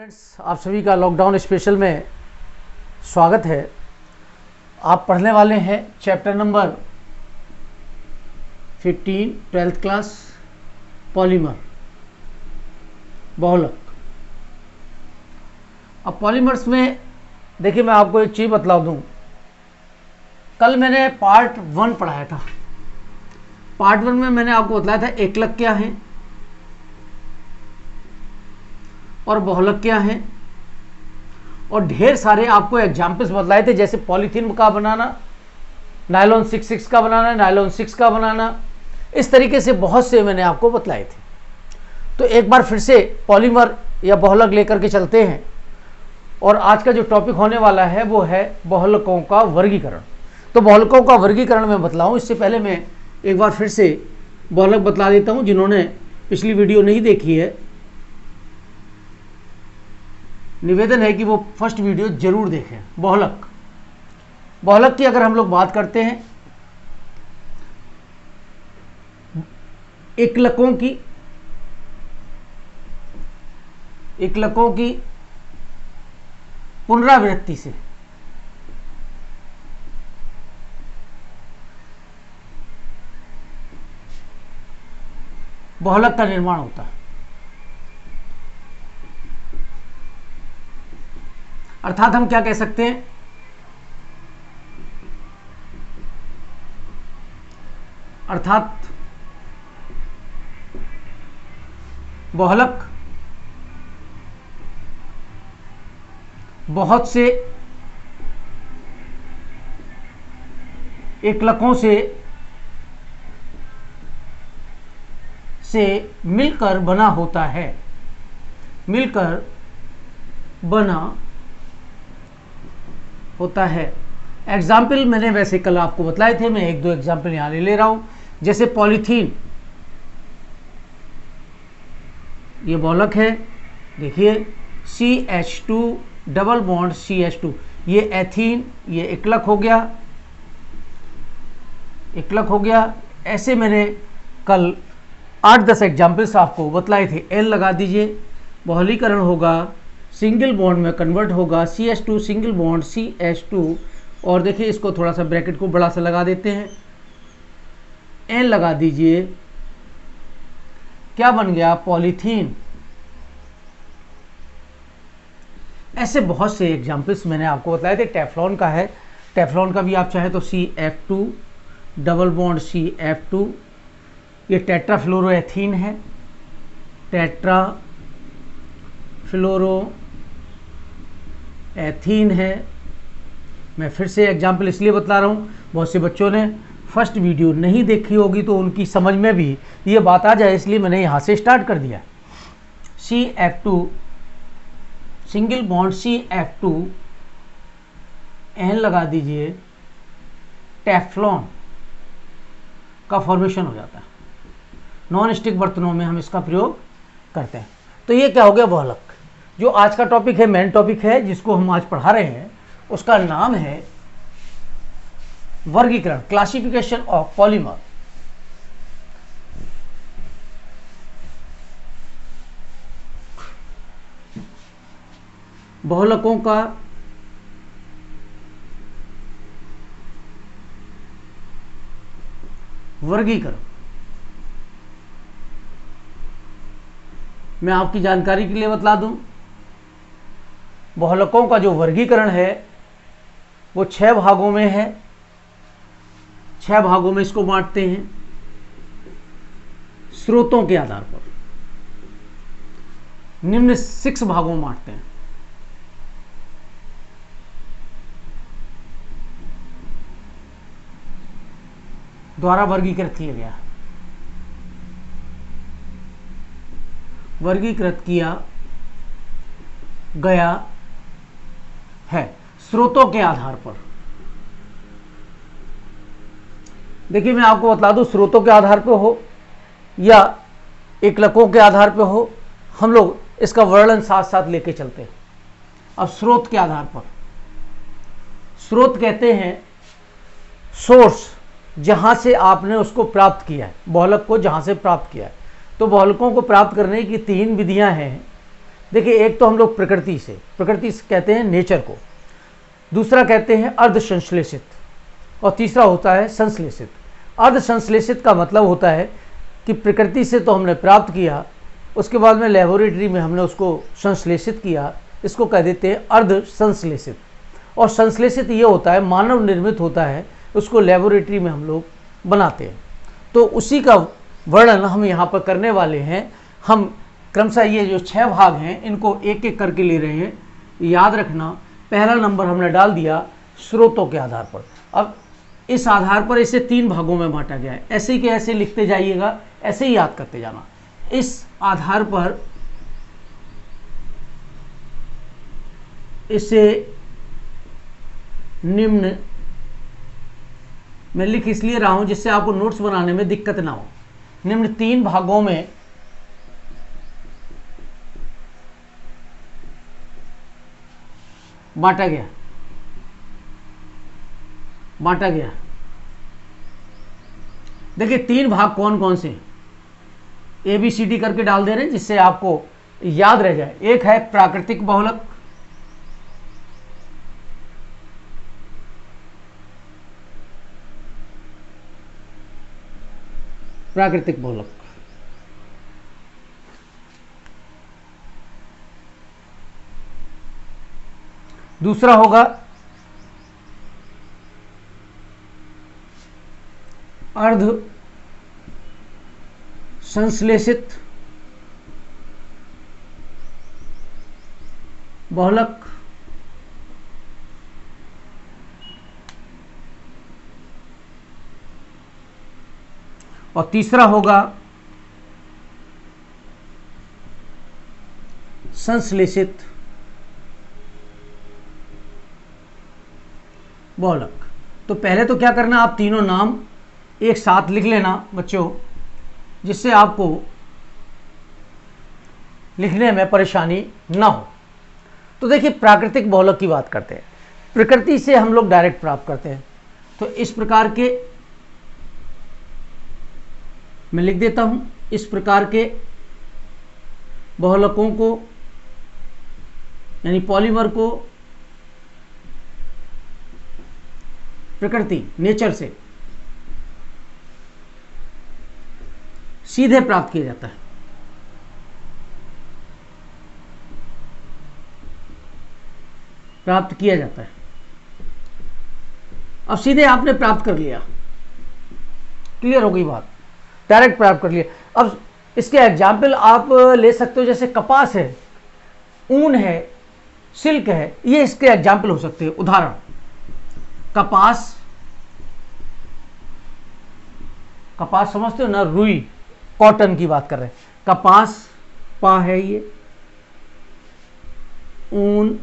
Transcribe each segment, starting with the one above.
Students, आप सभी का लॉकडाउन स्पेशल में स्वागत है। आप पढ़ने वाले हैं chapter number 15 twelfth class polymer बहुलक। अब पॉलीमर्स में देखिए, मैं आपको एक चीज़ बतला दूं। कल मैंने पार्ट 1 पढ़ाया था। पार्ट 1 में मैंने आपको बतलाया था एकलक क्या है और बहुलक क्या है, और ढेर सारे आपको एग्जाम्पल्स बतलाए थे, जैसे पॉलीथीन का बनाना, नायलॉन 6 का बनाना, नायलॉन 6 का बनाना, इस तरीके से बहुत से मैंने आपको बतलाए थे। तो एक बार फिर से पॉलीमर या बहुलक लेकर के चलते हैं, और आज का जो टॉपिक होने वाला है वो है बहुलकों का वर्गीकरण। तो बहुलकों का वर्गीकरण मैं बतलाऊं, इससे पहले मैं एक बार फिर से बहुलक बतला देता हूं। जिन्होंने पिछली वीडियो नहीं देखी है, निवेदन है कि वो फर्स्ट वीडियो जरूर देखें। बहुलक की अगर हम लोग बात करते हैं, एकलकों की पुनरावृत्ति से बहुलक का निर्माण होता है। अर्थात हम क्या कह सकते हैं, अर्थात बहुलक बहुत से एकलकों से मिलकर बना होता है, मिलकर बना होता है। एग्जाम्पल मैंने वैसे कल आपको बतलाए थे, मैं एक दो एग्जाम्पल यहां ले रहा हूं। जैसे पॉलीथीन, ये बहुलक है। देखिए CH2 डबल बॉन्ड CH2, ये एथीन, ये एकलक हो गया, एकलक हो गया। ऐसे मैंने कल 8-10 एग्जाम्पल्स आपको बतलाए थे। L लगा दीजिए, बहुलीकरण होगा, सिंगल बॉन्ड में कन्वर्ट होगा, CH2 सिंगल बॉन्ड CH2, और देखिए इसको थोड़ा सा ब्रैकेट को बड़ा सा लगा देते हैं, N लगा दीजिए, क्या बन गया, पॉलीथीन। ऐसे बहुत से एग्जाम्पल्स मैंने आपको बताए थे। टेफ्लॉन का है, टेफ्लॉन का भी आप चाहे तो CF2 डबल बॉन्ड CF2, ये टेट्राफ्लोरोएथीन है, टेट्राफ्लोरोएथीन है। मैं फिर से एग्जाम्पल इसलिए बतला रहा हूँ, बहुत से बच्चों ने फर्स्ट वीडियो नहीं देखी होगी, तो उनकी समझ में भी ये बात आ जाए, इसलिए मैंने यहाँ से स्टार्ट कर दिया। CF2 single bond CF2, N लगा दीजिए, टेफ्लॉन का फॉर्मेशन हो जाता है। नॉन स्टिक बर्तनों में हम इसका प्रयोग करते हैं। तो ये क्या हो गया, बहुलक। जो आज का टॉपिक है, मेन टॉपिक है, जिसको हम आज पढ़ा रहे हैं, उसका नाम है वर्गीकरण, क्लासिफिकेशन ऑफ पॉलीमर। बहुलकों का वर्गीकरण। मैं आपकी जानकारी के लिए बतला दूं, बहुलकों का जो वर्गीकरण है वो 6 भागों में है। 6 भागों में इसको बांटते हैं स्रोतों के आधार पर। निम्न 6 भागों में बांटते हैं। द्वारा वर्गीकृत किया गया, वर्गीकृत किया गया है स्रोतों के आधार पर। देखिए मैं आपको बता दूं, स्रोतों के आधार पर हो या एकलकों के आधार पर हो, हम लोग इसका वर्णन साथ साथ लेके चलते हैं। अब स्रोत के आधार पर, स्रोत कहते हैं सोर्स, जहां से आपने उसको प्राप्त किया है, बहुलक को जहां से प्राप्त किया है। तो बहुलकों को प्राप्त करने की 3 विधियां हैं। देखिए, एक तो हम लोग प्रकृति से कहते हैं नेचर को, दूसरा कहते हैं अर्ध संश्लेषित, और तीसरा होता है संश्लेषित। अर्ध संश्लेषित का मतलब होता है कि प्रकृति से तो हमने प्राप्त किया, उसके बाद में लेबोरेटरी में हमने उसको संश्लेषित किया, इसको कह देते हैं अर्ध संश्लेषित। और संश्लेषित ये होता है मानव निर्मित होता है, उसको लेबोरेटरी में हम लोग बनाते हैं। तो उसी का वर्णन हम यहाँ पर करने वाले हैं। हम क्रमशः ये जो 6 भाग हैं इनको एक एक करके ले रहे हैं। याद रखना, पहला नंबर हमने डाल दिया स्रोतों के आधार पर। अब इस आधार पर इसे 3 भागों में बांटा गया है, ऐसे ही के ऐसे लिखते जाइएगा, ऐसे ही याद करते जाना। इस आधार पर इसे निम्न मैं लिख इसलिए रहा हूं जिससे आपको नोट्स बनाने में दिक्कत ना हो। निम्न 3 भागों में बांटा गया। देखिए 3 भाग कौन कौन से, ABCD करके डाल दे रहे हैं जिससे आपको याद रह जाए। एक है प्राकृतिक बहुलक, दूसरा होगा अर्ध संश्लेषित बहुलक, और तीसरा होगा संश्लेषित बहुलक। तो पहले तो क्या करना, आप तीनों नाम एक साथ लिख लेना बच्चों, जिससे आपको लिखने में परेशानी ना हो। तो देखिए, प्राकृतिक बहुलक की बात करते हैं। प्रकृति से हम लोग डायरेक्ट प्राप्त करते हैं। तो इस प्रकार के मैं लिख देता हूं, इस प्रकार के बहुलकों को यानी पॉलीमर को प्रकृति नेचर से सीधे प्राप्त किया जाता है। अब सीधे आपने प्राप्त कर लिया, क्लियर हो गई बात, डायरेक्ट प्राप्त कर लिया। अब इसके एग्जाम्पल आप ले सकते हो, जैसे कपास है, ऊन है, सिल्क है, ये इसके एग्जाम्पल हो सकते हैं। उदाहरण, कपास समझते हो ना, रुई, कॉटन की बात कर रहे हैं। कपास पा है ये, ऊन,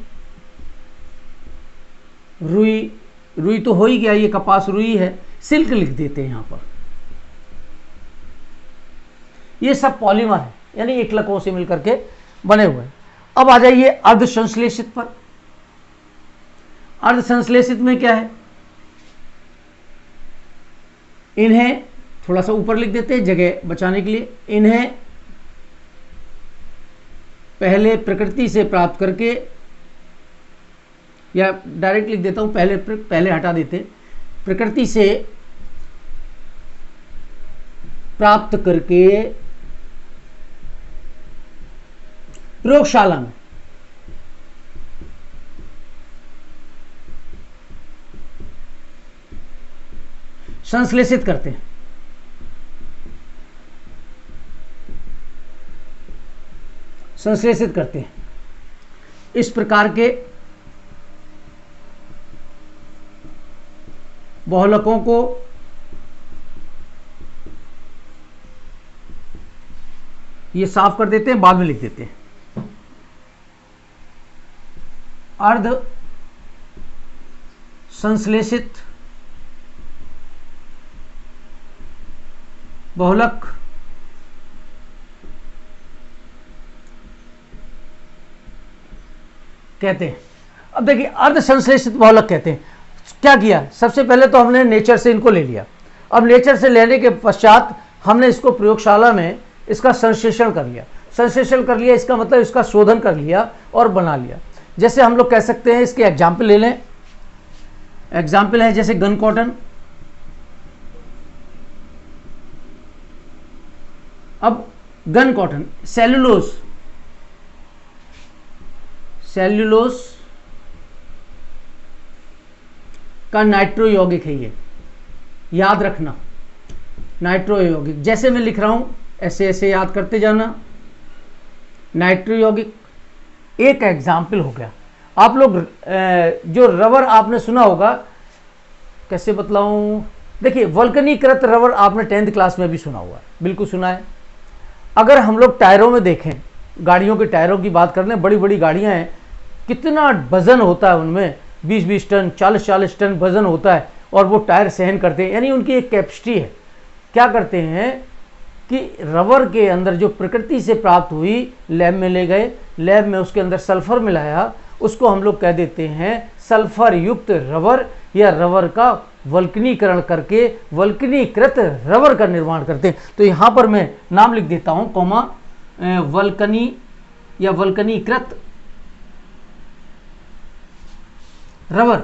रुई तो हो ही गया, ये कपास रुई है। सिल्क लिख देते हैं यहां पर। ये सब पॉलीमर है, यानी एकलकों से मिलकर के बने हुए हैं। अब आ जाइए अर्ध संश्लेषित पर। अर्ध संश्लेषित में क्या है, इन्हें थोड़ा सा ऊपर लिख देते हैं जगह बचाने के लिए। इन्हें पहले प्रकृति से प्राप्त करके, या डायरेक्ट लिख देता हूं, पहले हटा देते, प्रकृति से प्राप्त करके प्रयोगशाला में संश्लेषित करते हैं। इस प्रकार के बहुलकों को ये साफ कर देते हैं, बाद में लिख देते हैं। अर्ध संश्लेषित बहुलक कहते हैं। अब देखिए, अर्ध संश्लेषित बहुलक कहते हैं। क्या किया, सबसे पहले तो हमने नेचर से इनको ले लिया। अब नेचर से लेने के पश्चात हमने इसको प्रयोगशाला में इसका संश्लेषण कर लिया। संश्लेषण कर लिया, इसका मतलब इसका शोधन कर लिया और बना लिया। जैसे हम लोग कह सकते हैं, इसके एग्जाम्पल ले लें। एग्जाम्पल है जैसे गन कॉटन। अब गन कॉटन, सेल्यूलोस, सेल्यूलोस का नाइट्रो यौगिक है, ये याद रखना, नाइट्रो यौगिक। जैसे मैं लिख रहा हूं ऐसे ऐसे याद करते जाना। नाइट्रो यौगिक एक एग्जाम्पल हो गया। आप लोग जो रबर आपने सुना होगा, कैसे बतलाऊं, देखिए वल्कनीकृत रबर आपने 10th क्लास में भी सुना हुआ है, बिल्कुल सुना है। अगर हम लोग टायरों में देखें, गाड़ियों के टायरों की बात कर लें, बड़ी बड़ी गाड़ियां हैं, कितना वजन होता है उनमें, 20-20 टन, 40-40 टन वजन होता है, और वो टायर सहन करते हैं, यानी उनकी एक कैपेसिटी है। क्या करते हैं कि रबर के अंदर जो प्रकृति से प्राप्त हुई, लैब में ले गए, लैब में उसके अंदर सल्फर मिलाया, उसको हम लोग कह देते हैं सल्फर युक्त रबर, या रबर का वल्कनीकरण करके वल्कनीकृत रबर का निर्माण करते हैं। तो यहाँ पर मैं नाम लिख देता हूँ, कॉमा, वल्कनी या वल्कनीकृत रबर,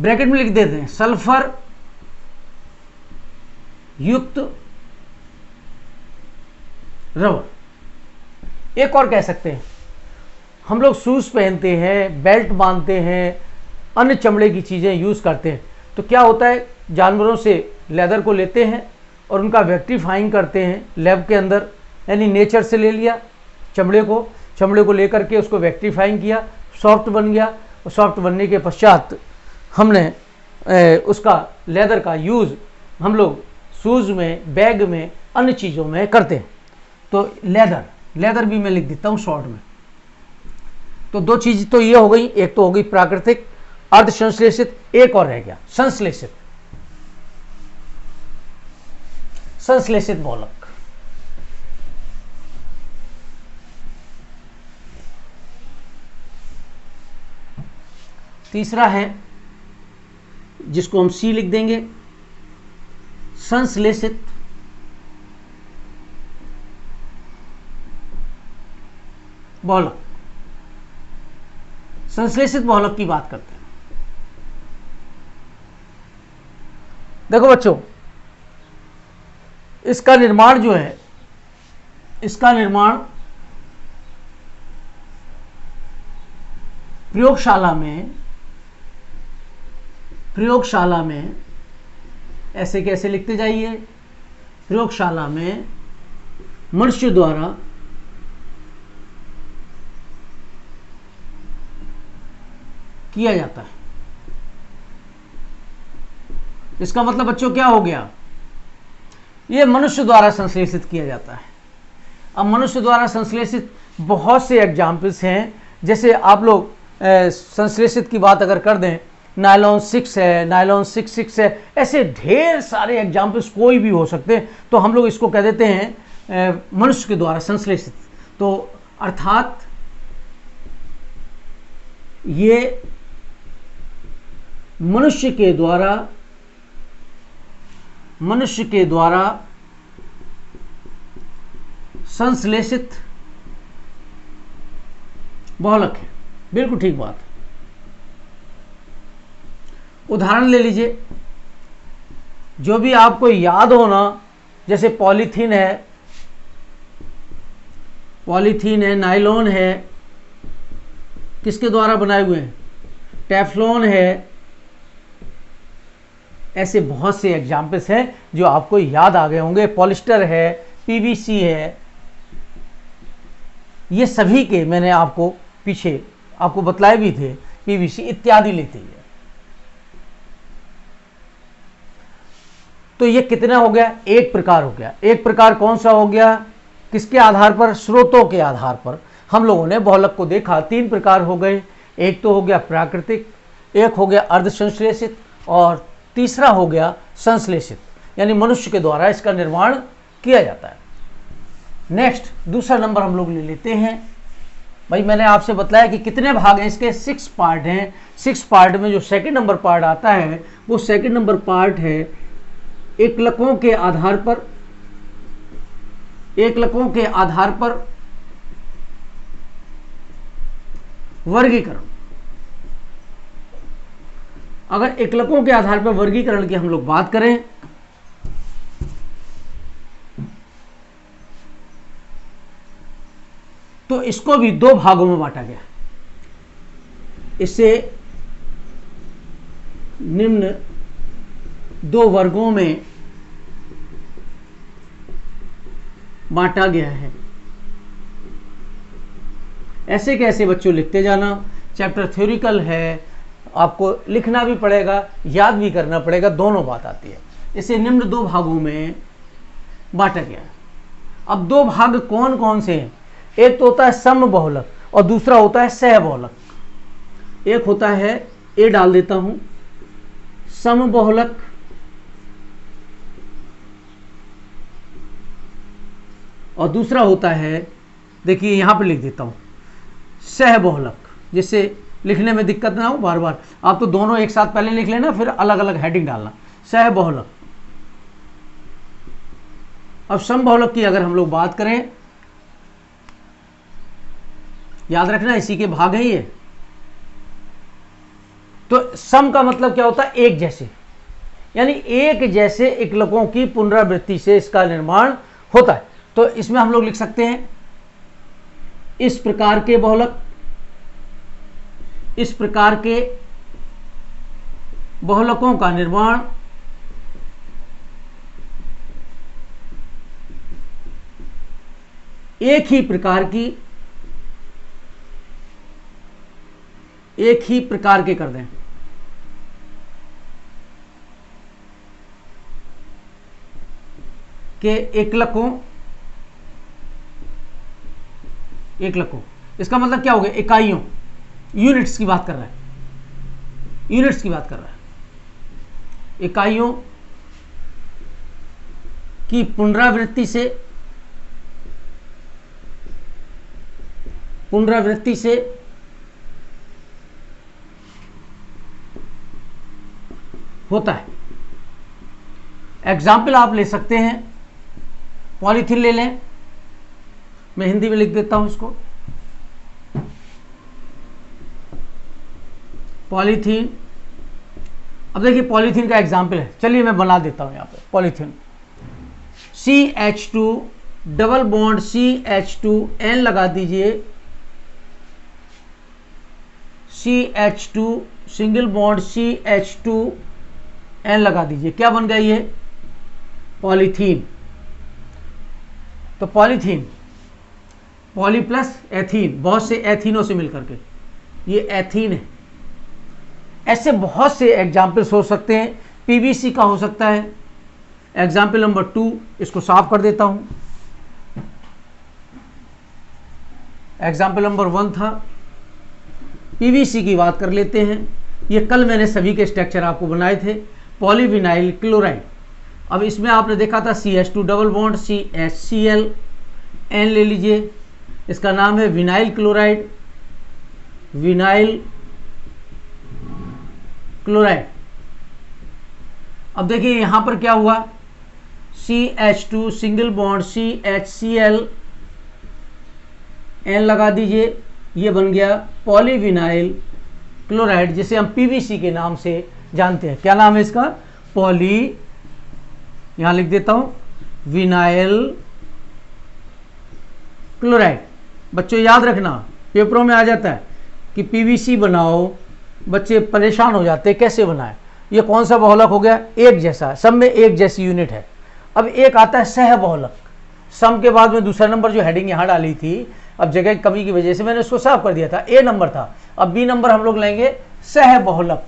ब्रैकेट में लिख देते हैं सल्फर युक्त रबर। एक और कह सकते हैं, हम लोग शूज पहनते हैं, बेल्ट बांधते हैं, अन्य चमड़े की चीज़ें यूज़ करते हैं, तो क्या होता है, जानवरों से लेदर को लेते हैं और उनका वेक्टिफाइंग करते हैं लैब के अंदर, यानी नेचर से ले लिया चमड़े को लेकर के उसको वेक्टिफाइंग किया, सॉफ्ट बन गया, और सॉफ्ट बनने के पश्चात हमने उसका लेदर का यूज़ हम लोग शूज़ में, बैग में, अन्य चीज़ों में करते हैं। तो लेदर भी मैं लिख देता हूँ शॉर्ट में। तो दो चीज़ तो ये हो गई, एक तो हो गई प्राकृतिक, अर्ध संश्लेषित, एक और रह गया संश्लेषित, संश्लेषित बहुलक। तीसरा है जिसको हम सी लिख देंगे, संश्लेषित बहुलक। संश्लेषित बहुलक की बात करते हैं। देखो बच्चों, इसका निर्माण जो है, इसका निर्माण प्रयोगशाला में ऐसे कैसे लिखते जाइए, प्रयोगशाला में मनुष्य द्वारा किया जाता है। इसका मतलब बच्चों क्या हो गया, ये मनुष्य द्वारा संश्लेषित किया जाता है। अब मनुष्य द्वारा संश्लेषित बहुत से एग्जाम्पल्स हैं। जैसे आप लोग संश्लेषित की बात अगर कर दें, नायलॉन 6 है, नायलॉन 6 है, ऐसे ढेर सारे एग्जाम्पल्स कोई भी हो सकते हैं। तो हम लोग इसको कह देते हैं मनुष्य के द्वारा संश्लेषित। तो अर्थात ये मनुष्य के द्वारा संश्लेषित बहुलक है। बिल्कुल ठीक बात है। उदाहरण ले लीजिए, जो भी आपको याद होना, जैसे पॉलीथीन है, नायलॉन है, किसके द्वारा बनाए हुए हैं, टेफ्लॉन है, ऐसे बहुत से एग्जाम्पल्स हैं जो आपको याद आ गए होंगे। पॉलिस्टर है, पीवीसी है, ये सभी के मैंने आपको पीछे आपको बतलाए भी थे, पीवीसी इत्यादि लेते हैं। तो ये कितना हो गया, एक प्रकार हो गया। एक प्रकार कौन सा हो गया, किसके आधार पर, स्रोतों के आधार पर हम लोगों ने बहुलक को देखा। 3 प्रकार हो गए, एक तो हो गया प्राकृतिक, एक हो गया अर्ध संश्लेषित, और तीसरा हो गया संश्लेषित, यानी मनुष्य के द्वारा इसका निर्माण किया जाता है। नेक्स्ट दूसरा नंबर हम लोग ले लेते हैं। भाई मैंने आपसे बताया कि कितने भाग हैं इसके, 6 पार्ट हैं। 6 पार्ट में जो सेकंड नंबर पार्ट आता है वो सेकंड नंबर पार्ट है एकलकों के आधार पर, एकलकों के आधार पर वर्गीकरण। अगर एकलकों के आधार पर वर्गीकरण की हम लोग बात करें तो इसको भी दो भागों में बांटा गया। इसे निम्न दो वर्गों में बांटा गया है। ऐसे कैसे बच्चों लिखते जाना, चैप्टर थ्योरिकल है, आपको लिखना भी पड़ेगा, याद भी करना पड़ेगा, दोनों बात आती है। इसे निम्न दो भागों में बांटा गया है। अब दो भाग कौन कौन से हैं? एक तो होता है समबहुलक और दूसरा होता है सहबहुलक। एक होता है, ए डाल देता हूं, समबहुलक और दूसरा होता है, देखिए यहां पर लिख देता हूं, सहबहुलक, जिससे लिखने में दिक्कत ना हो बार बार। आप तो दोनों एक साथ पहले लिख लेना, फिर अलग अलग हेडिंग डालना। सहबहुलक। अब समबहुलक की अगर हम लोग बात करें, याद रखना इसी के भाग है ये। तो सम का मतलब क्या होता है? एक जैसे, यानी एक जैसे एकलकों की पुनरावृत्ति से इसका निर्माण होता है। तो इसमें हम लोग लिख सकते हैं इस प्रकार के बहुलक, इस प्रकार के बहुलकों का निर्माण एक ही प्रकार के कर दें। के एकलकों, इसका मतलब क्या हो गया? इकाइयों, यूनिट्स की बात कर रहा है, यूनिट्स की बात कर रहा है। इकाइयों की पुनरावृत्ति से होता है। एग्जाम्पल आप ले सकते हैं, पॉलीथीन ले लें, मैं हिंदी में लिख देता हूं इसको। पॉलीथीन, अब देखिए पॉलीथीन का एग्जाम्पल है, चलिए मैं बना देता हूं यहां पे। Polythene CH2 double bond CH2N लगा दीजिए, CH2 सिंगल बॉन्ड CH2N लगा दीजिए। क्या बन गया ये? पॉलीथीन। तो पॉलीथीन, पॉली प्लस एथीन, बहुत से एथीनों से मिलकर के ये एथीन है। ऐसे बहुत से एग्जाम्पल्स हो सकते हैं। PVC का हो सकता है। एग्जाम्पल नंबर 2, इसको साफ कर देता हूं। एग्जाम्पल नंबर 1 था, PVC की बात कर लेते हैं। ये कल मैंने सभी के स्ट्रक्चर आपको बनाए थे। पॉलीविनाइल क्लोराइड, अब इसमें आपने देखा था CH2 double bond CHCl, N ले लीजिए, इसका नाम है विनाइल क्लोराइड, विनाइल क्लोराइड। अब देखिए यहां पर क्या हुआ, CH2 single bond CHCl, N लगा दीजिए, ये बन गया पॉलीविनाइल क्लोराइड, जिसे हम PVC के नाम से जानते हैं। क्या नाम है इसका? पॉली, यहां लिख देता हूं, विनाइल क्लोराइड। बच्चों याद रखना, पेपरों में आ जाता है कि PVC बनाओ, बच्चे परेशान हो जाते हैं कैसे बनाए। ये कौन सा बहुलक हो गया? एक जैसा, सब में एक जैसी यूनिट है। अब एक आता है सह बहुलक, सम के बाद में दूसरा नंबर जो हेडिंग यहां डाली थी, अब जगह की कमी की वजह से मैंने उसको साफ कर दिया था, A नंबर था। अब B नंबर हम लोग लेंगे सह बहुलक।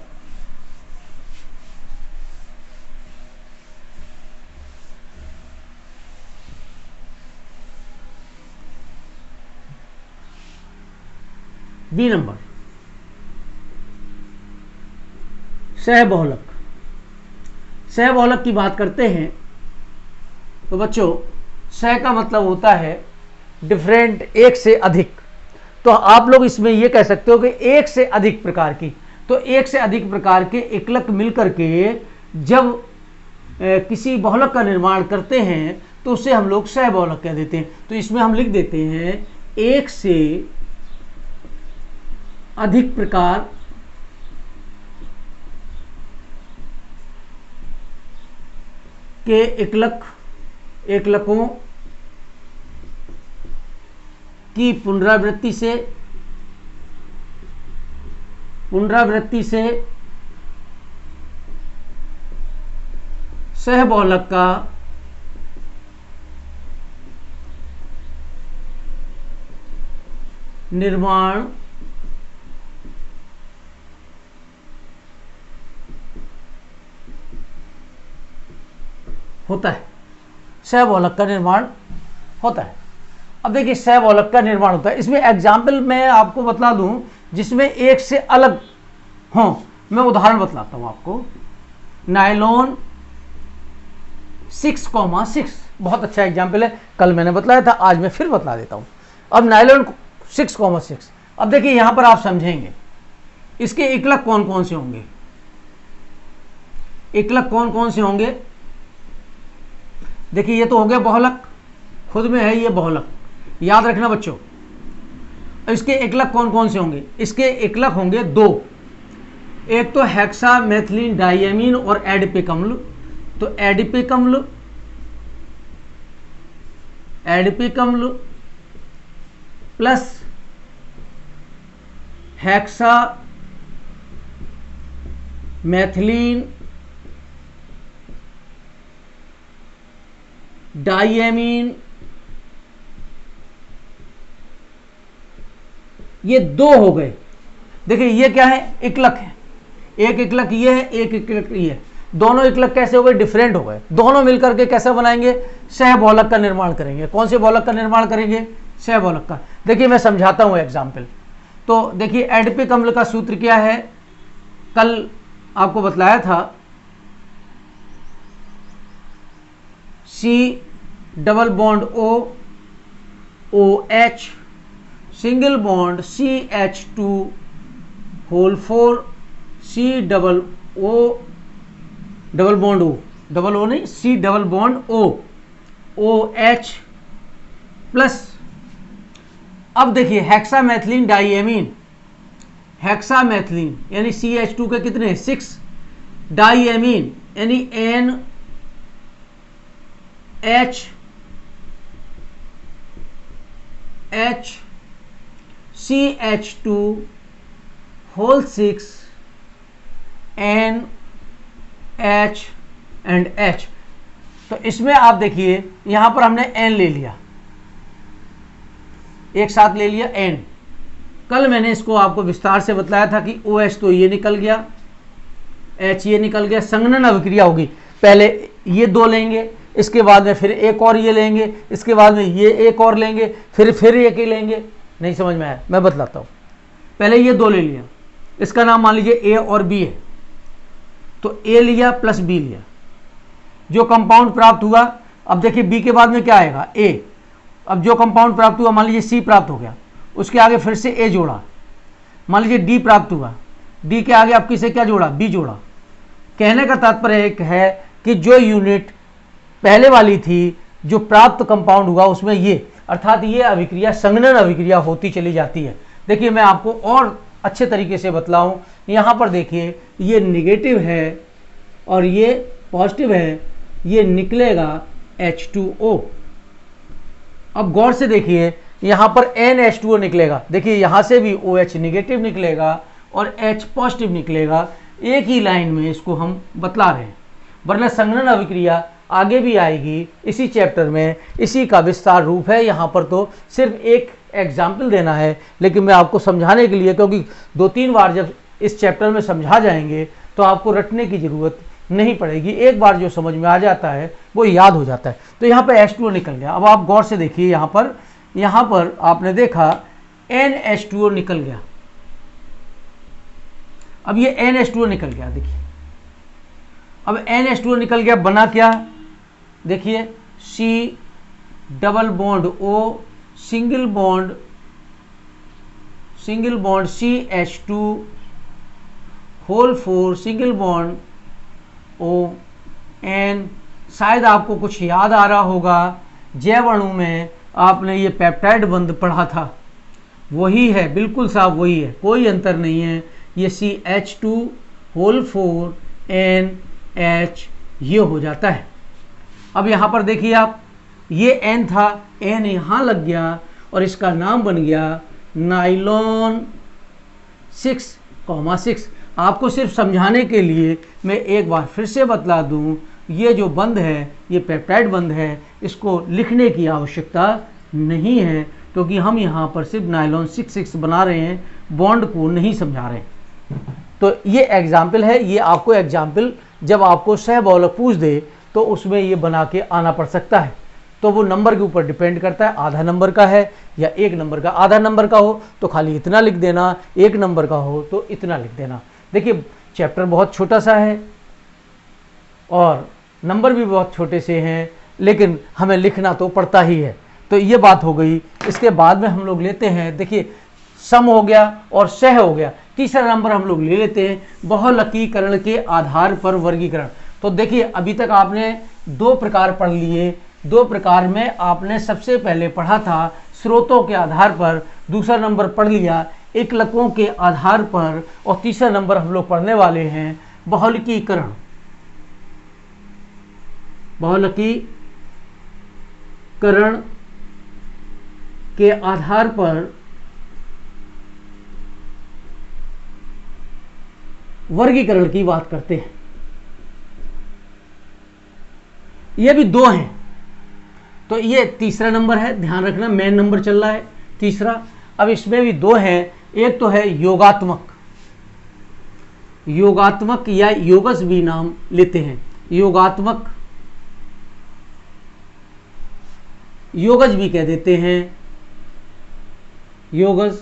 B number सहबहुलक। सहबहुलक की बात करते हैं तो बच्चों सह का मतलब होता है डिफरेंट, एक से अधिक। तो आप लोग इसमें यह कह सकते हो कि एक से अधिक प्रकार की, तो एक से अधिक प्रकार के एकलक मिलकर के जब किसी बहुलक का निर्माण करते हैं तो उसे हम लोग सहबहुलक कह देते हैं। तो इसमें हम लिख देते हैं एक से अधिक प्रकार के एकलकों की पुनरावृत्ति से सहबहुलक का निर्माण होता है। सहबहुलक का निर्माण होता है। अब देखिए सहबहुलक का निर्माण होता है, इसमें एग्जाम्पल मैं आपको बतला दूं जिसमें एक से अलग हो। मैं उदाहरण बतलाता हूं आपको। नायलॉन 6,6 बहुत अच्छा एग्जाम्पल है, कल मैंने बतलाया था, आज मैं फिर बतला देता हूं। अब नायलॉन 6,6, अब देखिए यहां पर आप समझेंगे इसके एकलक कौन कौन से होंगे। एकलक कौन कौन से होंगे, देखिए ये तो हो गया बहुलक, खुद में है ये बहुलक, याद रखना बच्चों। इसके एकलक कौन कौन से होंगे, इसके एकलक होंगे दो, एक तो हेक्सामेथिलीन डाइएमीन और एडिपिक अम्ल। तो एडिपिक अम्ल प्लस हेक्सामेथिलीन डाइएमीन, ये दो हो गए। देखिए ये क्या है, एकलक है, एक एकलक ये है, एक एकलक ये है। दोनों एकलक कैसे हो गए, डिफरेंट हो गए। दोनों मिलकर के कैसे बनाएंगे, सहबहुलक का निर्माण करेंगे। कौन से बहुलक का निर्माण करेंगे, सहबहुलक का। देखिए मैं समझाता हूं एग्जाम्पल। तो देखिए एडिपिक अम्ल का सूत्र क्या है, कल आपको बतलाया था, C double bond OH single bond CH2 whole 4 C double bond O, double O नहीं, C double bond OH plus, अब देखिए हेक्सामेथिलीन डाइएमीन, हेक्सामेथिलीन यानी CH2 के कितने 6, डाइएमीन यानी CH2 whole 6 NH and H। तो इसमें आप देखिए यहां पर हमने N ले लिया, एक साथ ले लिया N। कल मैंने इसको आपको विस्तार से बतलाया था कि OH तो ये निकल गया, H ये निकल गया, संघनन अभिक्रिया होगी। पहले ये दो लेंगे, इसके बाद में फिर एक और ये लेंगे, इसके बाद में ये एक और लेंगे, फिर एक ही लेंगे। नहीं समझ में आया, मैं बतलाता हूं। पहले ये दो ले लिया, इसका नाम मान लीजिए A और B है, तो A लिया प्लस B लिया, जो कंपाउंड प्राप्त हुआ। अब देखिए B के बाद में क्या आएगा, A। अब जो कंपाउंड प्राप्त हुआ, मान लीजिए C प्राप्त हो गया, उसके आगे फिर से A जोड़ा, मान लीजिए D प्राप्त हुआ, D के आगे आप किसे क्या जोड़ा, B जोड़ा। कहने का तात्पर्य एक है कि जो यूनिट पहले वाली थी, जो प्राप्त कंपाउंड हुआ उसमें ये, अर्थात ये अभिक्रिया संघनन अभिक्रिया होती चली जाती है। देखिए मैं आपको और अच्छे तरीके से बतलाऊं, यहाँ पर देखिए ये निगेटिव है और ये पॉजिटिव है, ये निकलेगा H2O। अब गौर से देखिए यहाँ पर NH2O निकलेगा, देखिए यहाँ से भी OH निगेटिव निकलेगा और H पॉजिटिव निकलेगा। एक ही लाइन में इसको हम बतला रहे हैं, वरना संघनन अभिक्रिया आगे भी आएगी इसी चैप्टर में, इसी का विस्तार रूप है। यहाँ पर तो सिर्फ एक एग्जाम्पल देना है, लेकिन मैं आपको समझाने के लिए, क्योंकि 2-3 बार जब इस चैप्टर में समझा जाएंगे तो आपको रटने की ज़रूरत नहीं पड़ेगी, एक बार जो समझ में आ जाता है वो याद हो जाता है। तो यहाँ पर H2O निकल गया। अब आप गौर से देखिए, यहाँ पर आपने देखा NH2O निकल गया। अब ये NH2O निकल गया, देखिए अब NH2O निकल गया, बना क्या, देखिए C double bond O single bond CH2 whole 4 single bond ON शायद आपको कुछ याद आ रहा होगा, जैव अणु में आपने ये पेप्टाइड बंध पढ़ा था, वही है, बिल्कुल साफ वही है, कोई अंतर नहीं है। ये CH2 ये हो जाता है। अब यहाँ पर देखिए आप, ये N था, N यहाँ लग गया और इसका नाम बन गया नाइलॉन 6,6। आपको सिर्फ समझाने के लिए मैं एक बार फिर से बतला दूं, ये जो बंध है ये पेप्टाइड बंध है, इसको लिखने की आवश्यकता नहीं है क्योंकि हम यहाँ पर सिर्फ नाइलॉन 6,6 बना रहे हैं, बॉन्ड को नहीं समझा रहे हैं। तो ये एग्जाम्पल है, ये आपको एग्जाम्पल जब आपको सह बहुलक पूछ दे तो उसमें ये बना के आना पड़ सकता है। तो वो नंबर के ऊपर डिपेंड करता है, आधा नंबर का है या एक नंबर का। आधा नंबर का हो तो खाली इतना लिख देना, एक नंबर का हो तो इतना लिख देना। देखिए चैप्टर बहुत छोटा सा है और नंबर भी बहुत छोटे से हैं, लेकिन हमें लिखना तो पड़ता ही है। तो ये बात हो गई। इसके बाद में हम लोग लेते हैं, देखिए सम हो गया और सह हो गया। तीसरा नंबर हम लोग ले लेते हैं बहुलकीकरण के आधार पर वर्गीकरण। तो देखिए अभी तक आपने दो प्रकार पढ़ लिए। दो प्रकार में आपने सबसे पहले पढ़ा था स्रोतों के आधार पर, दूसरा नंबर पढ़ लिया एकलकों के आधार पर, और तीसरा नंबर हम लोग पढ़ने वाले हैं बहुलकीकरण। बहुलकीकरण के आधार पर वर्गीकरण की बात करते हैं। ये भी दो हैं, तो ये तीसरा नंबर है, ध्यान रखना मेन नंबर चल रहा है तीसरा। अब इसमें भी दो हैं, एक तो है योगात्मक, योगात्मक या योगज भी नाम लेते हैं, योगात्मक, योगज भी कह देते हैं, योगज,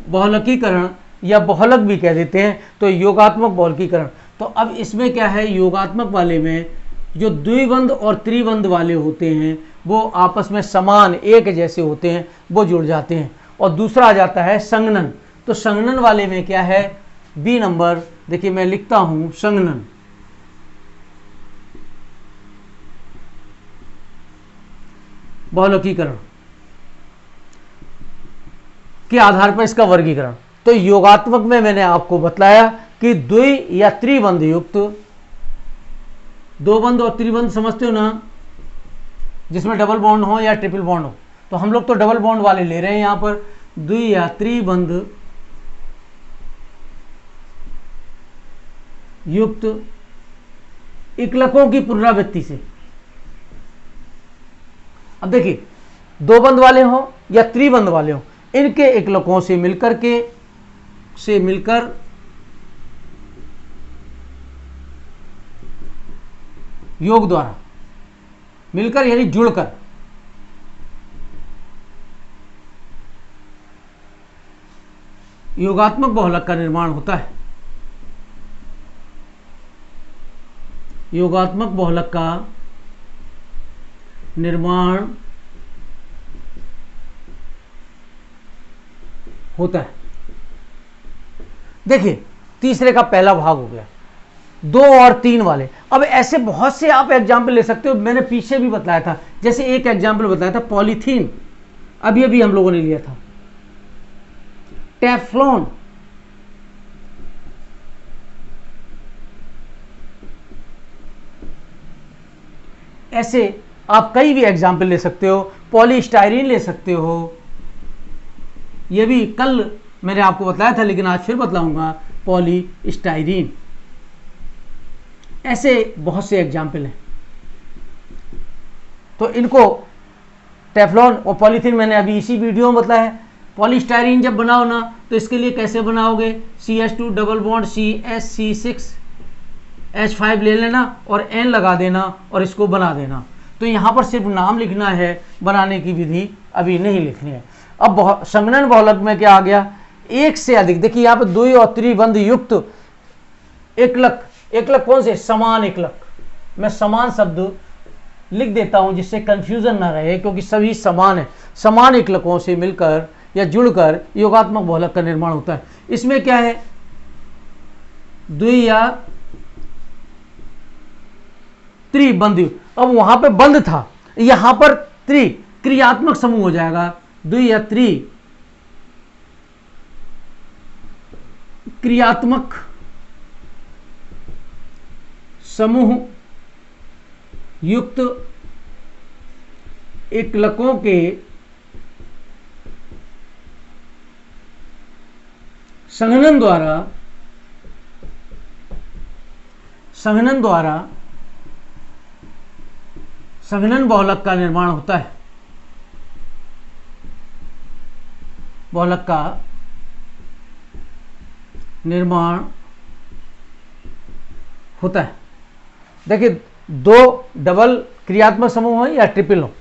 बहुलकीकरण या बहुलक भी कह देते हैं। तो योगात्मक बहुलकीकरण। तो अब इसमें क्या है, योगात्मक वाले में जो द्विबंध और त्रिबंध वाले होते हैं वो आपस में समान एक जैसे होते हैं, वो जुड़ जाते हैं। और दूसरा आ जाता है संघनन। तो संघनन वाले में क्या है, बी नंबर, देखिए मैं लिखता हूं संघनन, बहुलकीकरण के आधार पर इसका वर्गीकरण। तो योगात्मक में मैंने आपको बतलाया कि द्वि या त्रिबंध युक्त, दो बंध और त्रिबंध समझते हो ना, जिसमें डबल बॉन्ड हो या ट्रिपल बॉन्ड हो। तो हम लोग तो डबल बॉन्ड वाले ले रहे हैं यहां पर। द्वि या त्रिबंध युक्त एकलकों की पुनरावृत्ति से। अब देखिए दो बंध वाले हो या त्रिबंध वाले हो, इनके एकलकों से मिलकर योग द्वारा मिलकर यानी जुड़कर योगात्मक बहुलक का निर्माण होता है। योगात्मक बहुलक का निर्माण होता है। देखिए तीसरे का पहला भाग हो गया, दो और तीन वाले। अब ऐसे बहुत से आप एग्जाम्पल ले सकते हो, मैंने पीछे भी बताया था। जैसे एक एग्जाम्पल बताया था पॉलीथीन, अभी हम लोगों ने लिया था, टेफ्लॉन, ऐसे आप कई भी एग्जाम्पल ले सकते हो। पॉलीस्टाइरीन ले सकते हो, ये भी कल मैंने आपको बताया था लेकिन आज फिर बतलाऊंगा, पॉलीस्टाइरीन। ऐसे बहुत से एग्जाम्पल हैं। तो इनको टेफ्लॉन और पॉलीथीन मैंने अभी इसी वीडियो में बताया है। पॉलीस्टाइरीन जब बनाओ ना तो इसके लिए कैसे बनाओगे, CH2 डबल बॉन्ड CH6H5 ले लेना और N लगा देना और इसको बना देना। तो यहाँ पर सिर्फ नाम लिखना है, बनाने की विधि अभी नहीं लिखनी है। अब संघनन बहुलक में क्या आ गया, एक से अधिक। देखिए यहाँ पर द्वि और त्रिबंध युक्त एकलक, एकलक कौन से, समान एकलक। मैं समान शब्द लिख देता हूं जिससे कंफ्यूजन ना रहे, क्योंकि सभी समान है। समान एकलकों से मिलकर या जुड़कर योगात्मक बहुलक का निर्माण होता है। इसमें क्या है, द्वि या त्रिबंध युक्त, अब वहां पे बंध था, यहां पर त्रि क्रियात्मक समूह हो जाएगा, द्वि या त्रि क्रियात्मक समूह युक्त एकलकों के संघनन द्वारा संघनन बहुलक का निर्माण होता है। बहुलक का निर्माण होता है। देखिए, दो डबल क्रियात्मक समूह हो या ट्रिपल हो।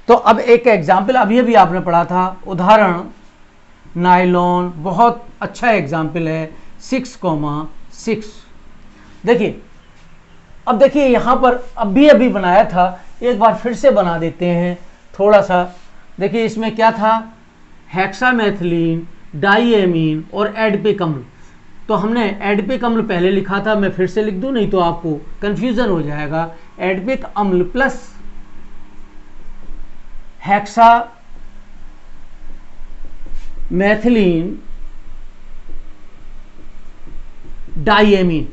तो अब एक एग्जाम्पल अभी अभी आपने पढ़ा था, उदाहरण नायलॉन, बहुत अच्छा एग्जाम्पल है 6,6। देखिए, अब देखिए यहां पर अभी अभी बनाया था, एक बार फिर से बना देते हैं थोड़ा सा। देखिए इसमें क्या था, हेक्सामेथिलीन, डाइएमीन और एडपिक अम्ल। तो हमने एडपिक अम्ल पहले लिखा था, मैं फिर से लिख दूं, नहीं तो आपको कंफ्यूजन हो जाएगा। एडपिक अम्ल प्लस हेक्सामेथिलीन डाइएमीन।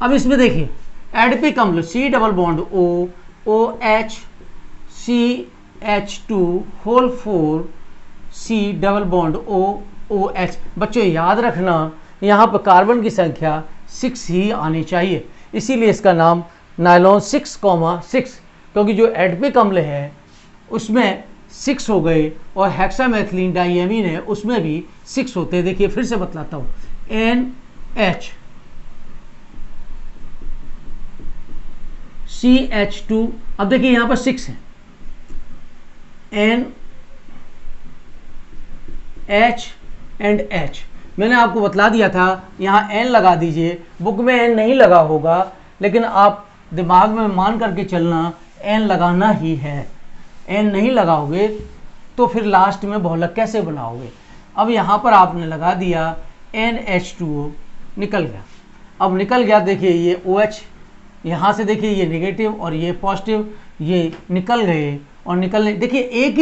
अब इसमें देखिए एडपिक अम्ल C double bond O OH CH2 whole 4 C double bond O OH। बच्चों याद रखना, यहाँ पर कार्बन की संख्या 6 ही आनी चाहिए, इसीलिए इसका नाम नायलॉन 6,6, क्योंकि जो एडपिक अम्ल है उसमें 6 हो गए और हेक्सामेथिलीन डाइएमीन है उसमें भी 6 होते हैं। देखिए फिर से बतलाता हूँ, NH CH2, अब देखिए यहां पर 6 है, NH एंड H। मैंने आपको बतला दिया था यहां N लगा दीजिए, बुक में N नहीं लगा होगा, लेकिन आप दिमाग में मान करके चलना N लगाना ही है। N नहीं लगाओगे तो फिर लास्ट में बहुलक कैसे बनाओगे। अब यहां पर आपने लगा दिया NH2O, निकल गया। अब निकल गया, देखिए ये OH यहाँ से, देखिए ये नेगेटिव और ये पॉजिटिव, ये निकल गए और निकलने। देखिए एक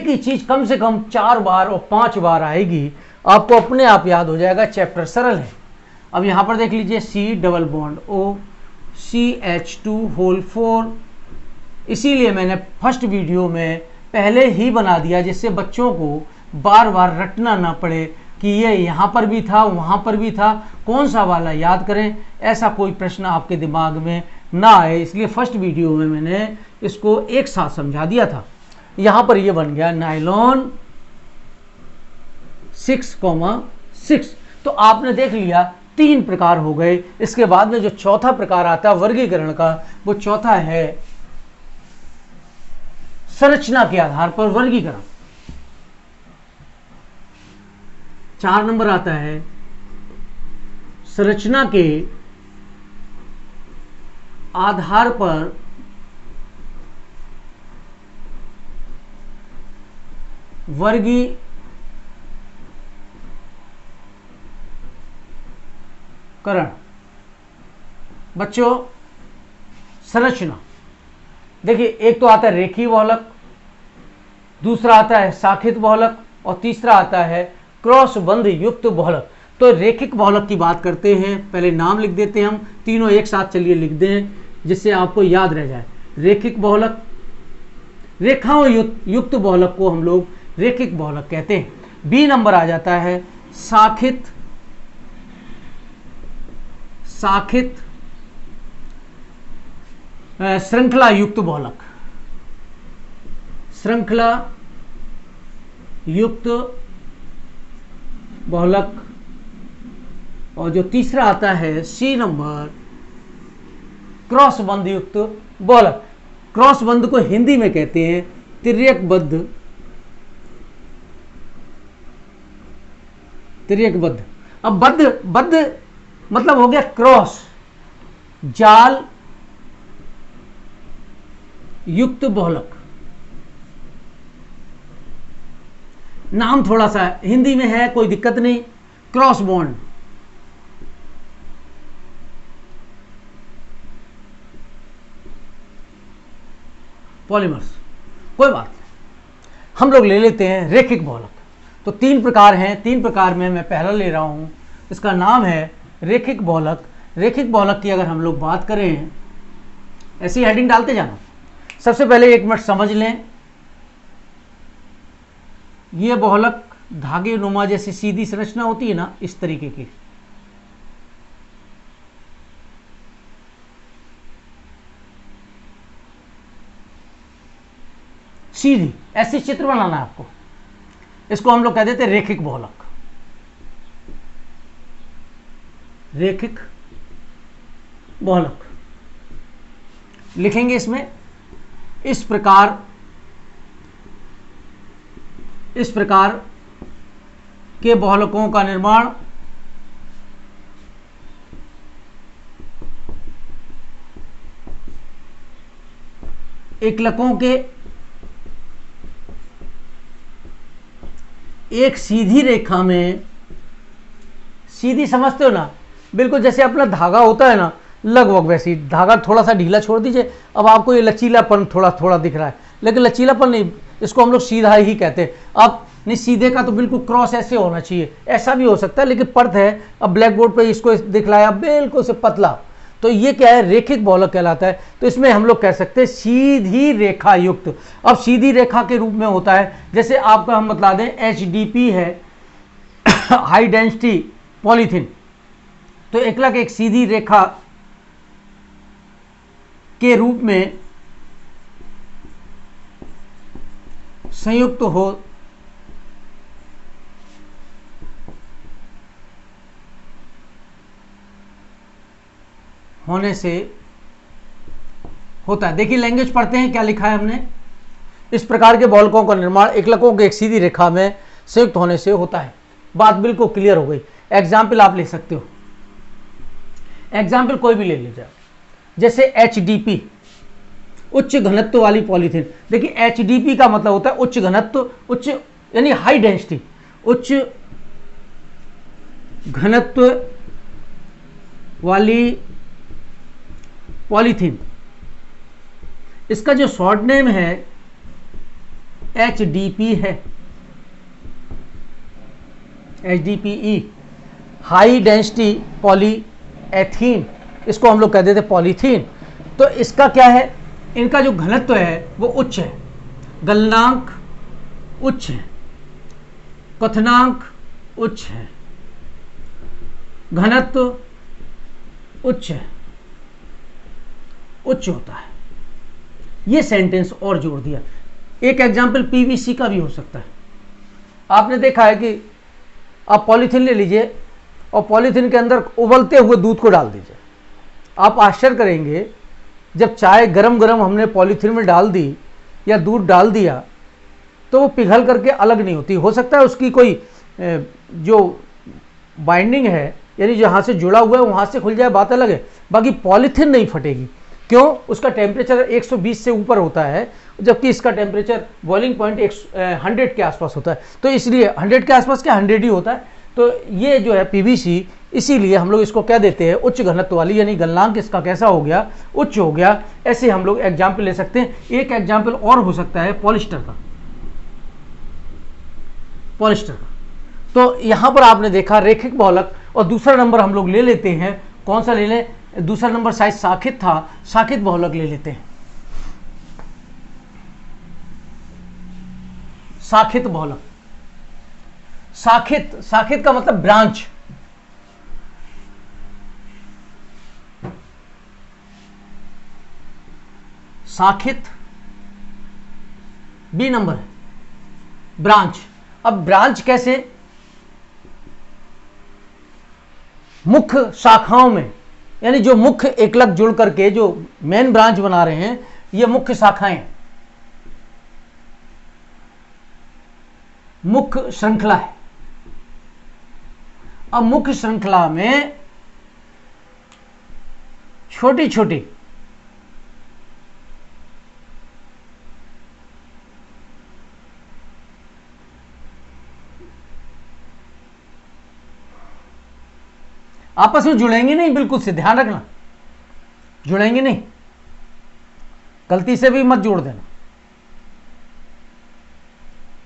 ही चीज़ कम से कम 4 बार और 5 बार आएगी, आपको अपने आप याद हो जाएगा, चैप्टर सरल है। अब यहाँ पर देख लीजिए C double bond O CH2 whole 4, इसीलिए मैंने फर्स्ट वीडियो में पहले ही बना दिया, जिससे बच्चों को बार बार रटना ना पड़े कि ये यहाँ पर भी था वहाँ पर भी था, कौन सा वाला याद करें, ऐसा कोई प्रश्न आपके दिमाग में ना आए, इसलिए फर्स्ट वीडियो में मैंने इसको एक साथ समझा दिया था। यहाँ पर ये बन गया नायलॉन 6,6। तो आपने देख लिया 3 प्रकार हो गए। इसके बाद में जो चौथा प्रकार आता है वर्गीकरण का, वो चौथा है संरचना के आधार पर वर्गीकरण। 4 नंबर आता है संरचना के आधार पर वर्गीकरण। बच्चों संरचना देखिए, एक तो आता है रेखीय बहुलक, दूसरा आता है शाखित बहुलक और तीसरा आता है क्रॉस बंध युक्त बहुलक। तो रेखिक बहुलक की बात करते हैं, पहले नाम लिख देते हैं हम तीनों एक साथ, चलिए लिख दें जिससे आपको याद रह जाए। रेखिक बहुलक, रेखाओं युक्त बहुलक को हम लोग रेखिक बहुलक कहते हैं। बी नंबर आ जाता है शाखित श्रृंखला युक्त बहुलक, श्रृंखला युक्त बहुलक। और जो तीसरा आता है सी नंबर क्रॉस बंध युक्त बहुलक। क्रॉस बंध को हिंदी में कहते हैं तिर्यकबद्ध, तिर्यकबद्ध। अब बद्ध मतलब हो गया क्रॉस, जाल युक्त बहुलक। नाम थोड़ा सा हिंदी में है, कोई दिक्कत नहीं। क्रॉस बॉन्ड, पॉलीमर्स, कोई बात नहीं, हम लोग ले लेते हैं रेखिक बहुलक। तो 3 प्रकार हैं, 3 प्रकार में मैं पहला ले रहा हूं, इसका नाम है रेखिक बहुलक। रेखिक बहुलक की अगर हम लोग बात करें, ऐसी हेडिंग डालते जाना। सबसे पहले 1 मिनट समझ लें, ये बहुलक धागे नुमा जैसी सीधी संरचना होती है ना, इस तरीके की, सीधी ऐसी चित्र बनाना है आपको। इसको हम लोग कह देते हैं रेखिक बहुलक। रेखिक बहुलक लिखेंगे इसमें इस प्रकार के बहुलकों का निर्माण एकलकों के एक सीधी रेखा में, सीधी समझते हो ना, बिल्कुल जैसे अपना धागा होता है ना, लगभग वैसे ही। धागा थोड़ा सा ढीला छोड़ दीजिए, अब आपको ये लचीलापन थोड़ा थोड़ा दिख रहा है, लेकिन लचीलापन नहीं, इसको हम लोग सीधा ही कहते हैं। अब नहीं, सीधे का तो बिल्कुल क्रॉस ऐसे होना चाहिए, ऐसा भी हो सकता है, लेकिन पर्थ है। अब ब्लैक बोर्ड पे इसको दिखलाया बिल्कुल से पतला, तो ये क्या है, रेखिक बहुलक कहलाता है। तो इसमें हम लोग कह सकते हैं सीधी रेखा युक्त। अब सीधी रेखा के रूप में होता है, जैसे आपका हम बता दें HDP है, हाई डेंसिटी पॉलीथीन, तो एकलक एक सीधी रेखा के रूप में संयुक्त होने से होता है। देखिए लैंग्वेज पढ़ते हैं, क्या लिखा है हमने, इस प्रकार के बहुलकों का निर्माण एकलकों के एक सीधी रेखा में संयुक्त होने से होता है। बात बिल्कुल क्लियर हो गई। एग्जाम्पल आप ले सकते हो, एग्जाम्पल कोई भी ले लीजिए, जैसे HDP, उच्च घनत्व वाली पॉलीथीन। देखिए HDP का मतलब होता है उच्च घनत्व, उच्च यानी हाई डेंसिटी, उच्च घनत्व वाली पॉलीथीन। इसका जो शॉर्ट नेम है HDP है, HDPE, हाई डेंसिटी पॉलीएथीन, इसको हम लोग कह देते पॉलीथीन। तो इसका क्या है, इनका जो घनत्व है वो उच्च है, गलनांक उच्च है, क्वथनांक उच्च है, घनत्व उच्च है, उच्च होता है। ये सेंटेंस और जोड़ दिया। एक एग्जाम्पल PVC का भी हो सकता है। आपने देखा है कि आप पॉलीथीन ले लीजिए और पॉलीथीन के अंदर उबलते हुए दूध को डाल दीजिए, आप आश्चर्य करेंगे, जब चाय गरम गरम हमने पॉलीथीन में डाल दी या दूध डाल दिया तो वो पिघल करके अलग नहीं होती। हो सकता है उसकी कोई जो बाइंडिंग है, यानी जहाँ से जुड़ा हुआ है वहाँ से खुल जाए, बात अलग है, बाकी पॉलीथीन नहीं फटेगी। क्यों? उसका टेम्परेचर 120 से ऊपर होता है, जबकि इसका टेम्परेचर बॉइलिंग पॉइंट 100 के आसपास होता है। तो इसलिए 100 के आसपास क्या, 100 ही होता है। तो ये जो है PVC, इसीलिए हम लोग इसको क्या देते हैं, उच्च घनत्व वाली, यानी गलनांक इसका कैसा हो गया, उच्च हो गया। ऐसे हम लोग एग्जाम्पल ले सकते हैं। एक एग्जाम्पल और हो सकता है पॉलिस्टर का, पॉलिस्टर का। तो यहां पर आपने देखा रेखिक बहुलक। और दूसरा नंबर हम लोग ले लेते हैं, कौन सा ले लें, दूसरा नंबर शायद साखित था, साखित बहुलक ले लेते हैं। साखित बहुलक, साखित, साखित का मतलब ब्रांच। साखित B नंबर है, ब्रांच। अब ब्रांच कैसे, मुख्य शाखाओं में, यानी जो मुख्य एकलक जुड़ करके जो मेन ब्रांच बना रहे हैं, ये मुख्य शाखाएं, मुख्य श्रृंखला है। अब मुख्य श्रृंखला में छोटी छोटी आपस में जुड़ेंगे नहीं, बिल्कुल से ध्यान रखना, जुड़ेंगे नहीं, गलती से भी मत जोड़ देना।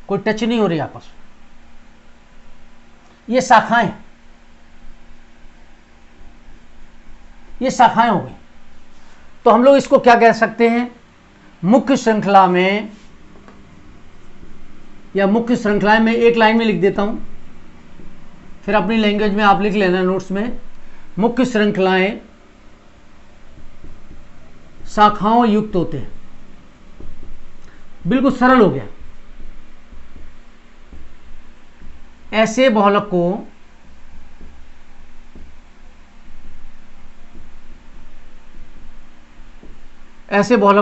कोई टच नहीं हो रही आपस में, ये शाखाएं, ये शाखाएं हो गई। तो हम लोग इसको क्या कह सकते हैं, मुख्य श्रृंखला में, या मुख्य श्रृंखलाएं में एक लाइन में लिख देता हूं, फिर अपनी लैंग्वेज में आप लिख लेना नोट्स में। मुख्य श्रृंखलाएं शाखाओं युक्त होते हैं। बिल्कुल सरल हो गया। ऐसे बहुलक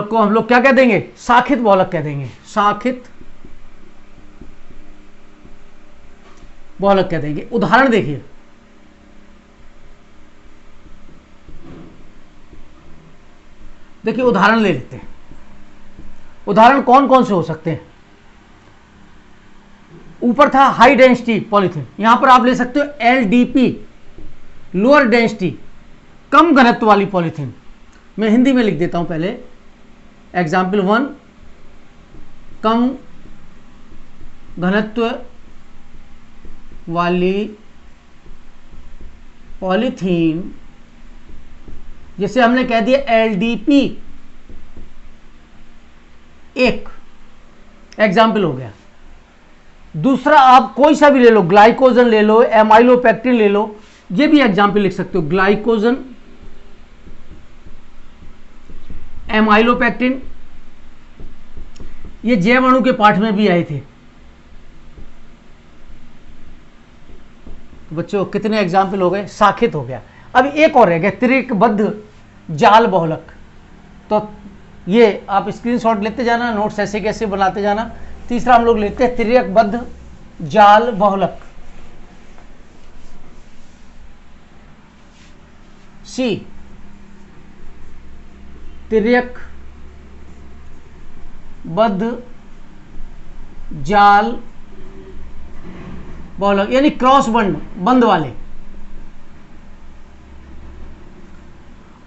को हम लोग क्या कह देंगे, शाखित बहुलक कह देंगे, शाखित बहुलक कह देंगे। उदाहरण देखिए, उदाहरण ले लेते हैं। उदाहरण कौन कौन से हो सकते हैं। ऊपर था हाई डेंसिटी पॉलीथीन, यहां पर आप ले सकते हो LDP, लोअर डेंसिटी, कम घनत्व वाली पॉलीथीन। मैं हिंदी में लिख देता हूं पहले। एग्जाम्पल 1, कम घनत्व वाली पॉलीथीन, जैसे हमने कह दिया LDP, एक एग्जाम्पल हो गया। दूसरा आप कोई सा भी ले लो, ग्लाइकोजन ले लो, एमाइलोपेक्टिन ले लो, ये भी एग्जाम्पल लिख सकते हो। ग्लाइकोजन, एमाइलोपेक्टिन, ये जैव अणु के पाठ में भी आए थे। तो बच्चों कितने एग्जाम्पल हो गए, शाखित हो गया। अब एक और रह गया, त्रिकबद्ध जाल बहुलक। तो ये आप स्क्रीनशॉट लेते जाना, नोट्स ऐसे कैसे बनाते जाना। तीसरा हम लोग लेते हैं त्रिकबद्ध जाल बहुलक, सी, त्रिकबद्ध जाल बहुलक, यानी क्रॉस बंद वाले।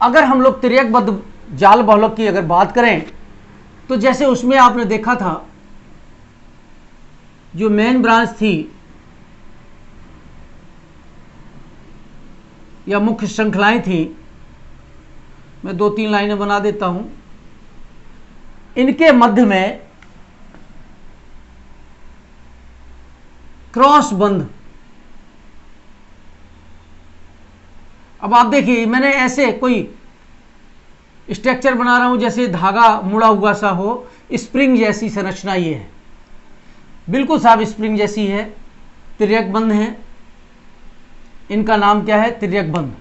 अगर हम लोग त्रिकबद्ध जाल बहुलक की अगर बात करें, तो जैसे उसमें आपने देखा था, जो मेन ब्रांच थी या मुख्य श्रृंखलाएं थी, मैं 2-3 लाइनें बना देता हूं। इनके मध्य में क्रॉस बंध। अब आप देखिए, मैंने ऐसे कोई स्ट्रक्चर बना रहा हूं, जैसे धागा मुड़ा हुआ सा हो, स्प्रिंग जैसी संरचना ये है, बिल्कुल साफ स्प्रिंग जैसी है, त्रिकबंध है। इनका नाम क्या है, त्रिकबंध।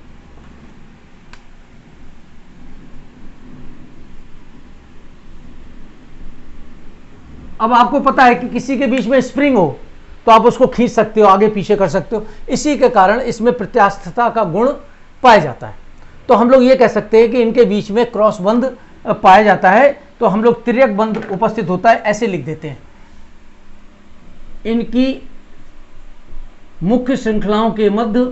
अब आपको पता है कि किसी के बीच में स्प्रिंग हो तो आप उसको खींच सकते हो, आगे पीछे कर सकते हो, इसी के कारण इसमें प्रत्यास्थता का गुण पाया जाता है। तो हम लोग ये कह सकते हैं कि इनके बीच में क्रॉस बंध पाया जाता है, तो हम लोग त्रिकबंध उपस्थित होता है, ऐसे लिख देते हैं। इनकी मुख्य श्रृंखलाओं के मध्य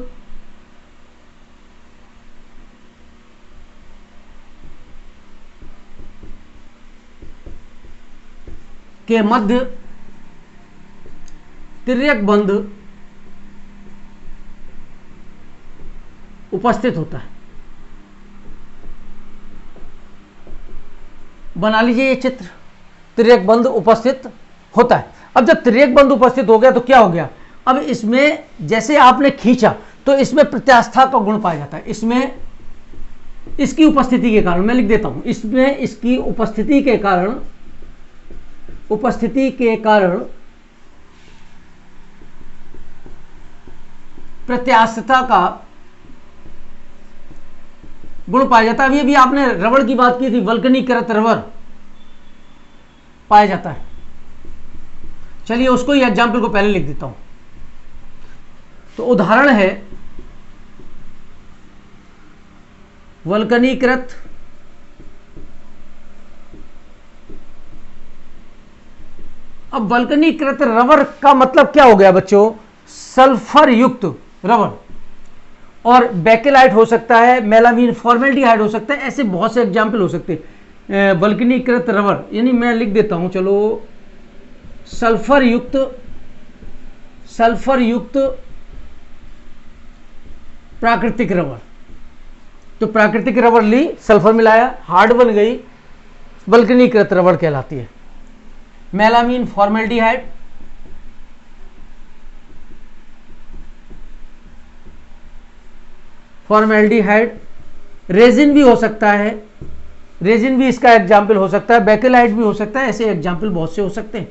त्रिकबंध उपस्थित होता है। बना लीजिए ये चित्र, त्रिकबंध उपस्थित होता है। अब जब त्रिकबंध उपस्थित हो गया तो क्या हो गया, अब इसमें जैसे आपने खींचा तो इसमें प्रत्यास्था का गुण पाया जाता है। इसमें इसकी उपस्थिति के कारण, मैं लिख देता हूं, इसमें इसकी उपस्थिति के कारण प्रत्यास्थता का गुण पाया जाता है। अभी आपने रबड़ की बात की थी, वल्कनीकृत रबड़ पाया जाता है। चलिए उसको ही एग्जाम्पल को पहले लिख देता हूं। तो उदाहरण है वल्कनीकृत अब वल्कनीकृत रबर का मतलब क्या हो गया बच्चों, सल्फर युक्त रबर, और बेकेलाइट हो सकता है, मेलामीन फॉर्मेल्डिहाइड हो सकता है, ऐसे बहुत से एग्जाम्पल हो सकते हैं। वल्कनीकृत रबर, यानी मैं लिख देता हूं, चलो सल्फर युक्त प्राकृतिक रबर। तो प्राकृतिक रबर ली, सल्फर मिलाया, हार्ड बन गई, वल्कनीकृत रबर कहलाती है। मेलामीन फॉर्मेल्डिहाइड, रेजिन भी हो सकता है, रेजिन भी इसका एग्जाम्पल हो सकता है, बेकेलाइट भी हो सकता है, ऐसे एग्जाम्पल बहुत से हो सकते हैं।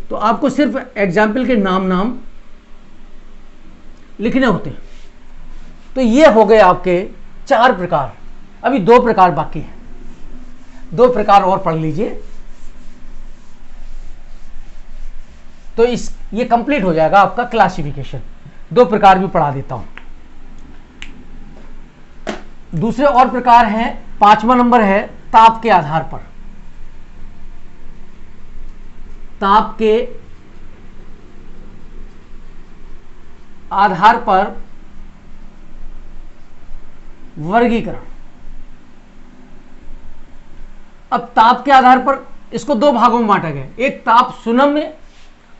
तो आपको सिर्फ एग्जाम्पल के नाम लिखने होते हैं। तो ये हो गए आपके 4 प्रकार। अभी 2 प्रकार बाकी हैं, 2 प्रकार और पढ़ लीजिए तो ये कंप्लीट हो जाएगा आपका क्लासिफिकेशन। 2 प्रकार भी पढ़ा देता हूं। दूसरे और प्रकार हैं, 5वां नंबर है ताप के आधार पर। ताप के आधार पर वर्गीकरण। अब ताप के आधार पर इसको 2 भागों में बांटा गया, एक ताप सुनम्य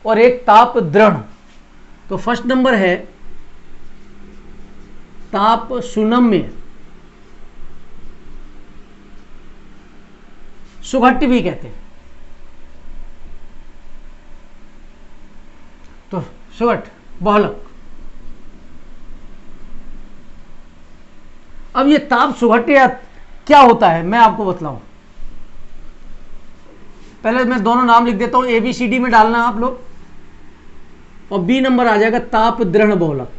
और एक ताप दृढ़। तो फर्स्ट नंबर है ताप सुनम्य, सुघट्ट भी कहते हैं। तो सुघट्ट, बहुलक। अब ये ताप सुघट्ट या क्या होता है मैं आपको बतलाऊं। पहले मैं दोनों नाम लिख देता हूं, ABCD में डालना आप लोग, और B नंबर आ जाएगा ताप दृढ़ बहुलक।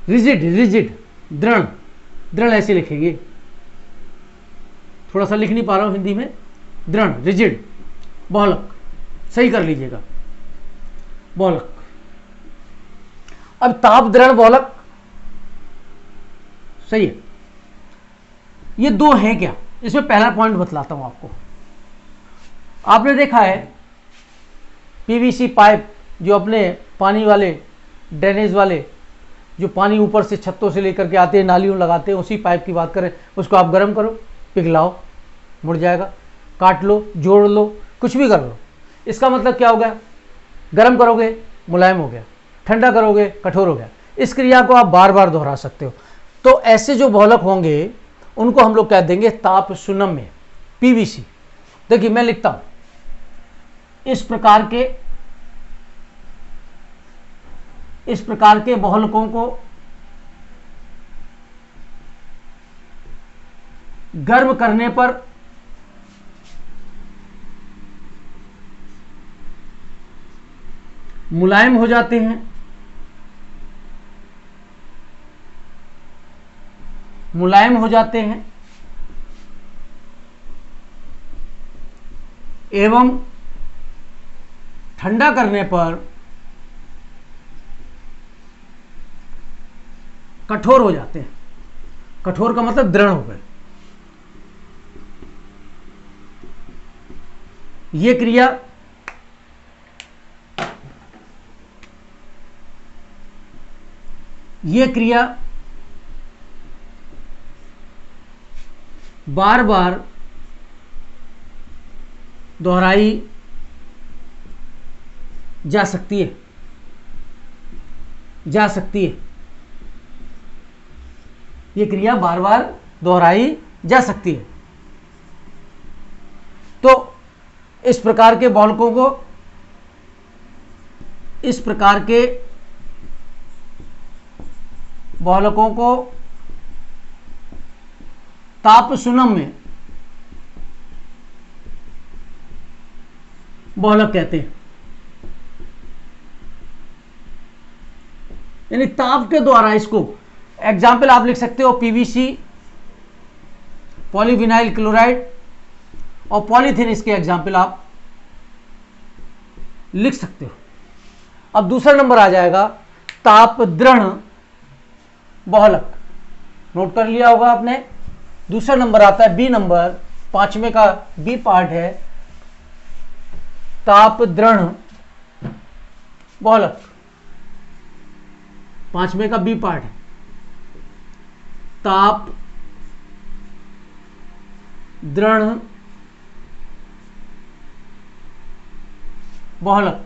रिजिड, दृढ़ ऐसे लिखेंगे, थोड़ा सा लिख नहीं पा रहा हूं हिंदी में। दृढ़, रिजिड, बहुलक, सही कर लीजिएगा, बहुलक। अब ताप दृढ़ बहुलक सही है। ये 2 हैं क्या, इसमें पहला पॉइंट बतलाता हूं आपको। आपने देखा है PVC पाइप, जो अपने पानी वाले ड्रेनेज वाले, जो पानी ऊपर से छतों से लेकर के आते हैं, नालियों लगाते हैं, उसी पाइप की बात करें। उसको आप गर्म करो, पिघलाओ, मुड़ जाएगा, काट लो, जोड़ लो, कुछ भी कर लो। इसका मतलब क्या हो गया, गर्म करोगे मुलायम हो गया, ठंडा करोगे कठोर हो गया। इस क्रिया को आप बार बार दोहरा सकते हो। तो ऐसे जो बहुलक होंगे उनको हम लोग कह देंगे ताप सुनम्य, PVC। देखिए मैं लिखता हूं, इस प्रकार के बहुलकों को गर्म करने पर मुलायम हो जाते हैं, एवं ठंडा करने पर कठोर हो जाते हैं। कठोर का मतलब दृढ़ हो गए। ये क्रिया बार बार दोहराई जा सकती है, ये क्रिया बार बार दोहराई जा सकती है। तो इस प्रकार के बहुलकों को, ताप सुनम्य बहुलक कहते हैं। यानी ताप के द्वारा इसको, एग्जाम्पल आप लिख सकते हो PVC, पॉलीविनाइल क्लोराइड और पॉलीथीन, इसके एग्जाम्पल आप लिख सकते हो। अब दूसरा नंबर आ जाएगा ताप दृढ़ बहुलक। नोट कर लिया होगा आपने। दूसरा नंबर आता है B नंबर, 5वें का B पार्ट है ताप दृढ़ बहुलक। 5वें का B पार्ट है ताप दृढ़ बहुलक।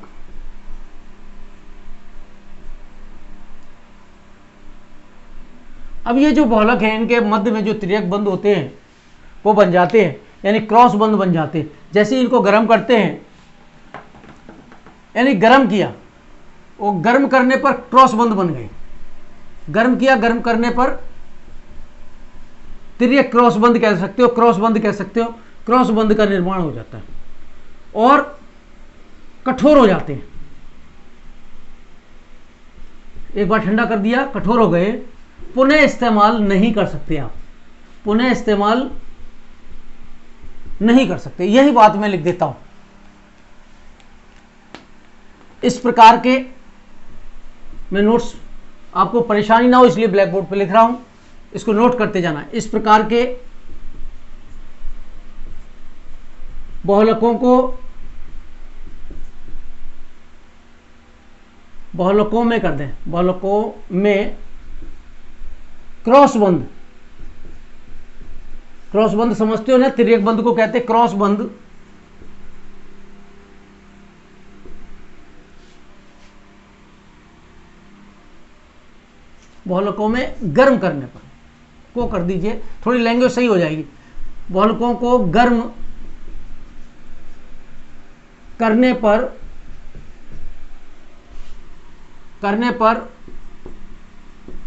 अब ये जो बहुलक है इनके मध्य में जो तिर्यक बंध होते हैं वो बन जाते हैं, यानी क्रॉस बंध बन जाते हैं। जैसे इनको गर्म करते हैं, यानी गर्म किया, वो गर्म करने पर क्रॉस बंध बन गए, गर्म किया, गर्म करने पर तिर्यक क्रॉस बंध कह सकते हो, क्रॉस बंध कह सकते हो, क्रॉस बंध का निर्माण हो जाता है और कठोर हो जाते हैं। एक बार ठंडा कर दिया, कठोर हो गए, पुनः इस्तेमाल नहीं कर सकते आप, पुनः इस्तेमाल नहीं कर सकते। यही बात मैं लिख देता हूं। इस प्रकार के मैं नोट्स, आपको परेशानी ना हो इसलिए ब्लैक बोर्ड पे लिख रहा हूं, इसको नोट करते जाना। इस प्रकार के बहुलकों में कर दें, बहुलकों में क्रॉस बंध, क्रॉस बंध समझते हो ना, तिर्यक बंध को कहते हैं क्रॉस बंध। बहुलकों में गर्म करने पर को कर दीजिए, थोड़ी लैंग्वेज सही हो जाएगी। बहुलकों को गर्म करने पर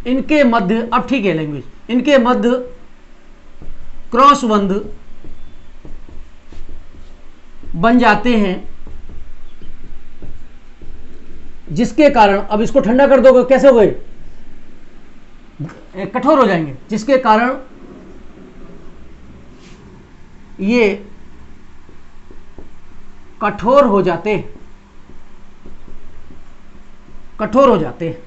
इनके मध्य, अब ठीक है लैंग्वेज, इनके मध्य क्रॉस बंध बन जाते हैं, जिसके कारण, अब इसको ठंडा कर दोगे कैसे हो गए, कठोर हो जाएंगे, जिसके कारण ये कठोर हो जाते, कठोर हो जाते।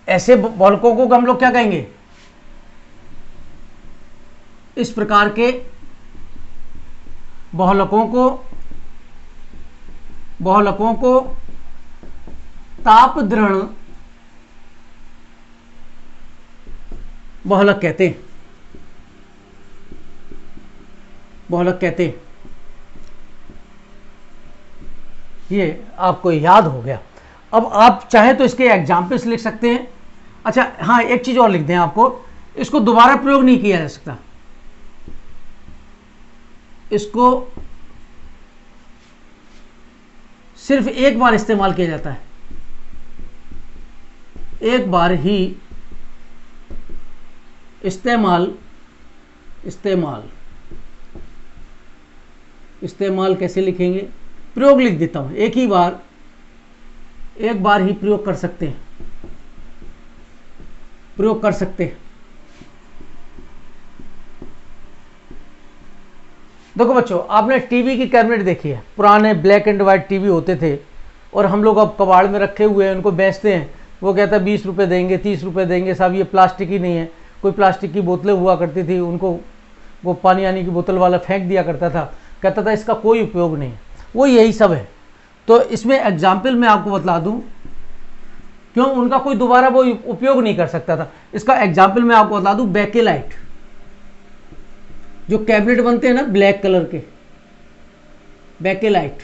ऐसे बहुलकों को हम लोग क्या कहेंगे, इस प्रकार के बहुलकों को ताप दृढ़ बहुलक कहते हैं, बहुलक कहते हैं। ये आपको याद हो गया। अब आप चाहे तो इसके एग्जाम्पल्स लिख सकते हैं। अच्छा हाँ, एक चीज और लिख दें आपको, इसको दोबारा प्रयोग नहीं किया जा सकता, इसको सिर्फ एक बार इस्तेमाल किया जाता है, एक बार ही इस्तेमाल कैसे लिखेंगे, प्रयोग लिख देता हूं, एक बार ही प्रयोग कर सकते हैं, प्रयोग कर सकते हैं। देखो बच्चों, आपने टीवी की कैबिनेट देखी है, पुराने ब्लैक एंड व्हाइट टीवी होते थे और हम लोग अब कबाड़ में रखे हुए हैं, उनको बेचते हैं। वो कहता है 20 रुपये देंगे, 30 रुपये देंगे, साहब ये प्लास्टिक ही नहीं है। कोई प्लास्टिक की बोतलें हुआ करती थी, उनको वो पानी आने की बोतल वाला फेंक दिया करता था, कहता था इसका कोई उपयोग नहीं है। वो यही सब है। तो इसमें एग्जाम्पल मैं आपको बतला दूं, क्यों, उनका कोई दोबारा वो उपयोग नहीं कर सकता था। इसका एग्जाम्पल मैं आपको बता दूं, बेकेलाइट, जो कैबिनेट बनते हैं ना ब्लैक कलर के, बेकेलाइट।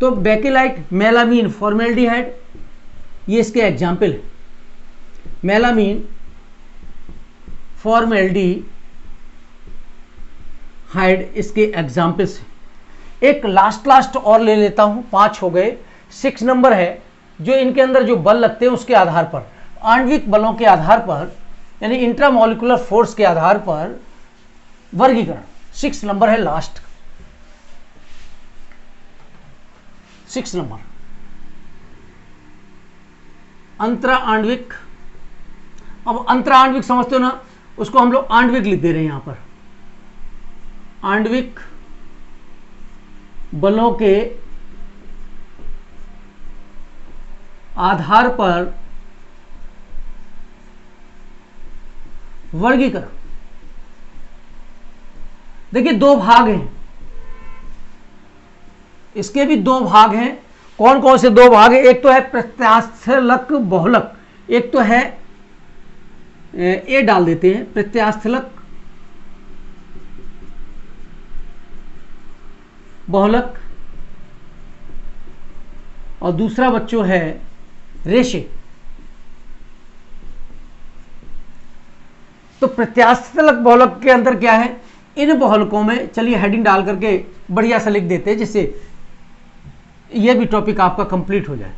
तो बेकेलाइट, मेलामीन, फॉर्मेल्डिहाइड, ये इसके एग्जाम्पल है। मेलामीन, फॉर्मेल्डिहाइड इसके एग्जाम्पल्स हैं। एक लास्ट और ले लेता हूं, 5 हो गए। 6 नंबर है, जो इनके अंदर जो बल लगते हैं उसके आधार पर, आणविक बलों के आधार पर, यानी इंट्रामोलिकुलर फोर्स के आधार पर वर्गीकरण। 6 नंबर है लास्ट, 6 नंबर अंतरा आणविक। अब अंतरा आणविक समझते हो ना, उसको हम लोग आणविक लिख दे रहे हैं यहां पर। आणविक बलों के आधार पर वर्गीकरण। देखिए 2 भाग हैं, इसके भी 2 भाग हैं। कौन कौन से 2 भाग हैं? एक तो है प्रत्यास्थलक बहुलक, एक तो है ए डाल देते हैं, प्रत्यास्थलक बहुलक, और दूसरा बच्चों है रेशे। तो प्रत्यास्थलक बहुलक के अंदर क्या है, इन बहुलकों में, चलिए हेडिंग डाल करके बढ़िया सा लिख देते हैं जिससे यह भी टॉपिक आपका कंप्लीट हो जाए।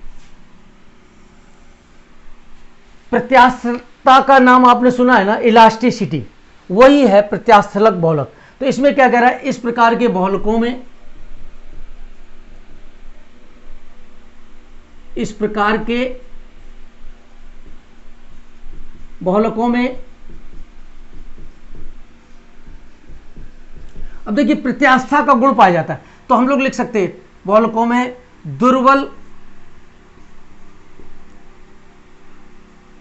प्रत्यास्थता का नाम आपने सुना है ना, इलास्टिसिटी, वही है प्रत्यास्थलक बहुलक। तो इसमें क्या कह रहा है, इस प्रकार के बहुलकों में, इस प्रकार के बहुलकों में, अब देखिए प्रत्यास्था का गुण पाया जाता है, तो हम लोग लिख सकते हैं बहुलकों में दुर्बल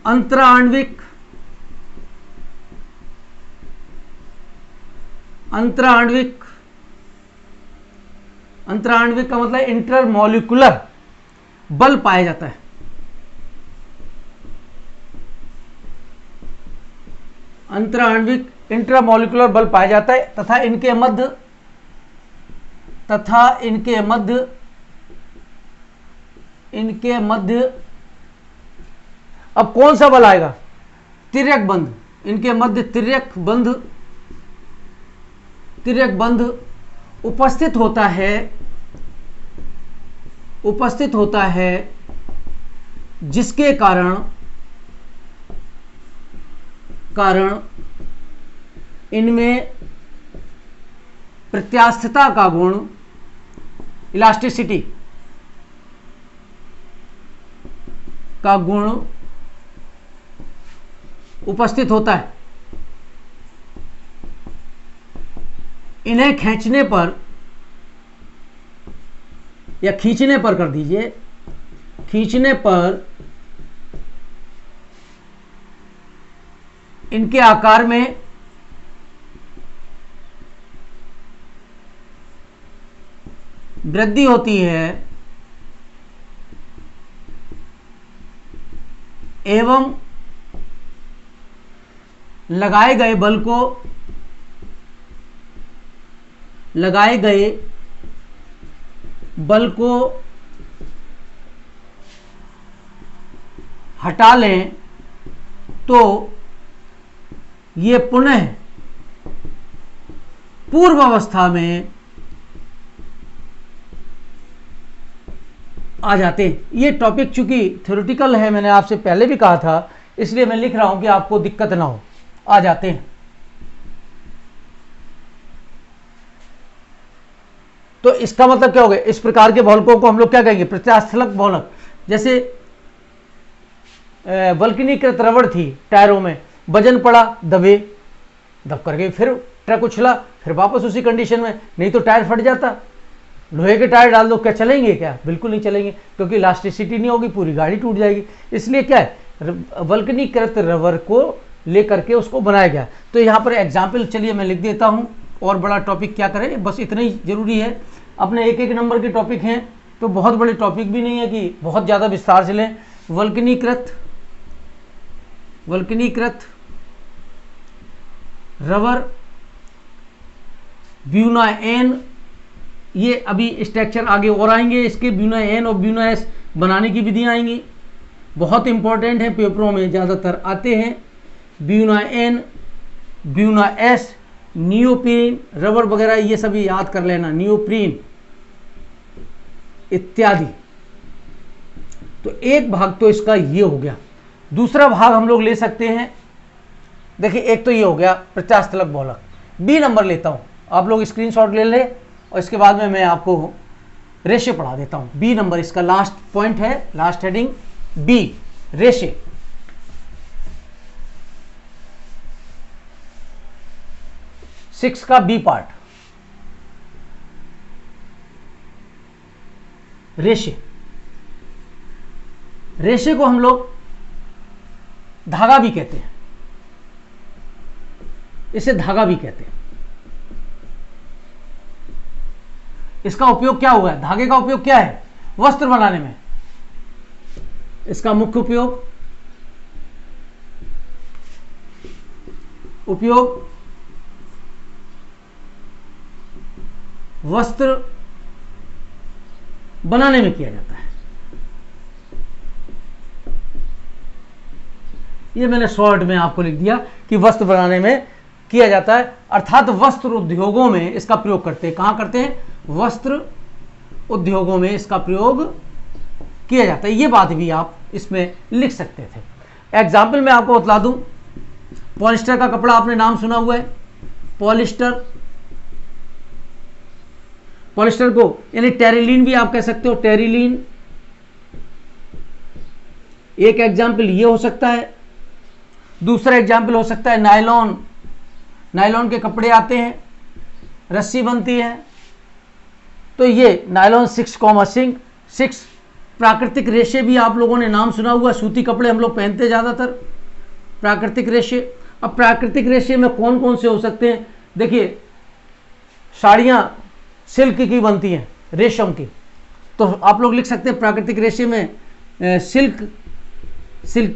अंतराण्विक, अंतराण्विक, अंतराण्विक का मतलब इंटरमॉलिक्यूलर बल पाया जाता है। अंतराण्विक इंट्रामॉलिक्यूलर बल पाया जाता है तथा इनके मध्य अब कौन सा बल आएगा, तिर्यक बंध, इनके मध्य तिर्यक बंध उपस्थित होता है, जिसके कारण इनमें प्रत्यास्थता का गुण, इलास्टिसिटी का गुण उपस्थित होता है। इन्हें खींचने पर या खींचने पर कर दीजिए, खींचने पर इनके आकार में वृद्धि होती है एवं लगाए गए बल को हटा लें तो ये पुनः पूर्व अवस्था में आ जाते हैं। ये टॉपिक चूंकि थ्योरेटिकल है, मैंने आपसे पहले भी कहा था, इसलिए मैं लिख रहा हूं कि आपको दिक्कत ना हो, आ जाते हैं। तो इसका मतलब क्या हो गया, इस प्रकार के बहुलकों को हम लोग क्या कहेंगे, प्रत्यास्थलक बहुलक। जैसे वल्कनीकृत रबड़ थी टायरों में, वजन पड़ा, दब करके फिर ट्रक उछला, फिर वापस उसी कंडीशन में, नहीं तो टायर फट जाता। लोहे के टायर डाल दो, क्या चलेंगे, क्या बिल्कुल नहीं चलेंगे, क्योंकि इलास्टिसिटी नहीं होगी, पूरी गाड़ी टूट जाएगी। इसलिए क्या है, वल्कनीकृत रबर को लेकर के उसको बनाया गया। तो यहाँ पर एग्जाम्पल चलिए मैं लिख देता हूँ, और बड़ा टॉपिक क्या करें, बस इतना ही जरूरी है। अपने एक नंबर के टॉपिक हैं, तो बहुत बड़े टॉपिक भी नहीं है कि बहुत ज़्यादा विस्तार से लें। वल्कनीकृत रबर ब्यूना एन, ये अभी स्ट्रक्चर आगे और आएंगे, इसके ब्यूना एन और ब्यूना एस बनाने की विधियाँ आएंगी, बहुत इंपॉर्टेंट है, पेपरों में ज़्यादातर आते हैं। Buna N, buna S, neoprene rubber वगैरह ये सभी याद कर लेना, नियोप्रीन इत्यादि। तो एक भाग तो इसका ये हो गया। दूसरा भाग हम लोग ले सकते हैं, देखिए एक तो ये हो गया प्रत्यास्थलक बहुलक। बी नंबर लेता हूं, आप लोग स्क्रीनशॉट ले लें, और इसके बाद में मैं आपको रेशे पढ़ा देता हूं। बी नंबर इसका लास्ट पॉइंट है, लास्ट हेडिंग बी, रेशे। सिक्स का बी पार्ट, रेशे। रेशे को हम लोग धागा भी कहते हैं, इसे धागा भी कहते हैं। इसका उपयोग क्या हुआ है, धागे का उपयोग क्या है, वस्त्र बनाने में। इसका मुख्य उपयोग उपयोग वस्त्र बनाने में किया जाता है। ये मैंने शॉर्ट में आपको लिख दिया कि वस्त्र बनाने में किया जाता है, अर्थात वस्त्र उद्योगों में इसका प्रयोग करते हैं। कहां करते हैं? वस्त्र उद्योगों में इसका प्रयोग किया जाता है। ये बात भी आप इसमें लिख सकते थे। एग्जाम्पल मैं आपको बतला दूं, पॉलिस्टर का कपड़ा आपने नाम सुना हुआ है। पॉलिस्टर, पॉलिस्टर को यानी टेरिलीन भी आप कह सकते हो, टेरिलीन एक एग्जाम्पल ये हो सकता है। दूसरा एग्जाम्पल हो सकता है नायलॉन। नायलॉन के कपड़े आते हैं, रस्सी बनती है, तो ये नायलॉन 6,6। प्राकृतिक रेशे भी आप लोगों ने नाम सुना हुआ, सूती कपड़े हम लोग पहनते ज़्यादातर। प्राकृतिक रेशे, अब प्राकृतिक रेशे में कौन कौन से हो सकते हैं? देखिए, साड़ियाँ सिल्क की बनती हैं, रेशम की, तो आप लोग लिख सकते हैं प्राकृतिक रेशे में सिल्क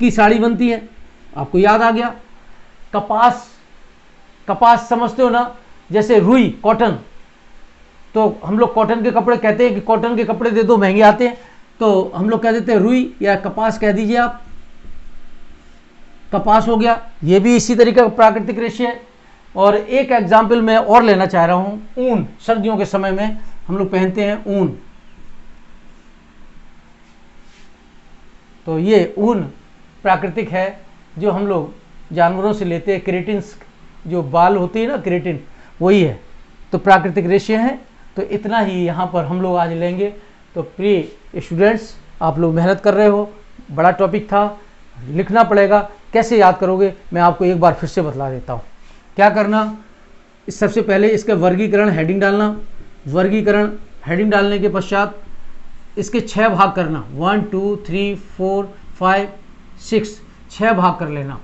की साड़ी बनती है, आपको याद आ गया। कपास, कपास समझते हो ना, जैसे रुई, कॉटन, तो हम लोग कॉटन के कपड़े कहते हैं कि कॉटन के कपड़े दे दो, महंगे आते हैं, तो हम लोग कह देते हैं रुई या कपास कह दीजिए आप, कपास हो गया। ये भी इसी तरीके का प्राकृतिक रेशे है। और एक एग्जाम्पल मैं और लेना चाह रहा हूं, ऊन। सर्दियों के समय में हम लोग पहनते हैं ऊन, तो ये ऊन प्राकृतिक है, जो हम लोग जानवरों से लेते हैं। केराटिन, जो बाल होती है ना, केराटिन, वही है, तो प्राकृतिक रेशे हैं। तो इतना ही यहाँ पर हम लोग आज लेंगे। तो प्रिय स्टूडेंट्स, आप लोग मेहनत कर रहे हो, बड़ा टॉपिक था, लिखना पड़ेगा। कैसे याद करोगे, मैं आपको एक बार फिर से बतला देता हूँ। क्या करना, सबसे पहले इसका वर्गीकरण, हेडिंग डालना। वर्गीकरण हेडिंग डालने के पश्चात इसके 6 भाग करना, 1 2 3 4 5 6, 6 भाग कर लेना।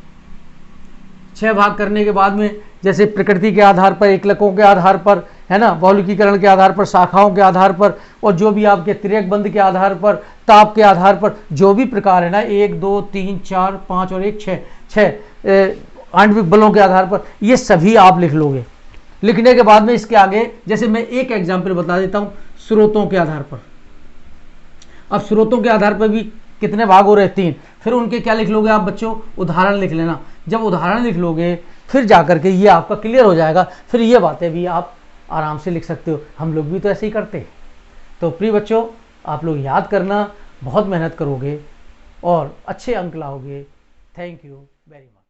6 भाग करने के बाद में जैसे प्रकृति के आधार पर, एकलकों के आधार पर, है ना, बहुलकीकरण के आधार पर, शाखाओं के आधार पर, और जो भी आपके तिर्यक बंध के आधार पर, ताप के आधार पर, जो भी प्रकार है ना, 1 2 3 4 5 और 1 6 आणविक बलों के आधार पर, ये सभी आप लिख लोगे। लिखने के बाद में इसके आगे जैसे मैं एक एग्जाम्पल बता देता हूँ, स्रोतों के आधार पर। अब स्रोतों के आधार पर भी कितने भाग हो रहे हैं? 3। फिर उनके क्या लिख लोगे आप बच्चों? उदाहरण लिख लेना। जब उदाहरण लिख लोगे फिर जाकर के ये आपका क्लियर हो जाएगा। फिर ये बातें भी आप आराम से लिख सकते हो। हम लोग भी तो ऐसे ही करते हैं। तो प्रिय बच्चों, आप लोग याद करना, बहुत मेहनत करोगे और अच्छे अंक लाओगे। Thank you very much.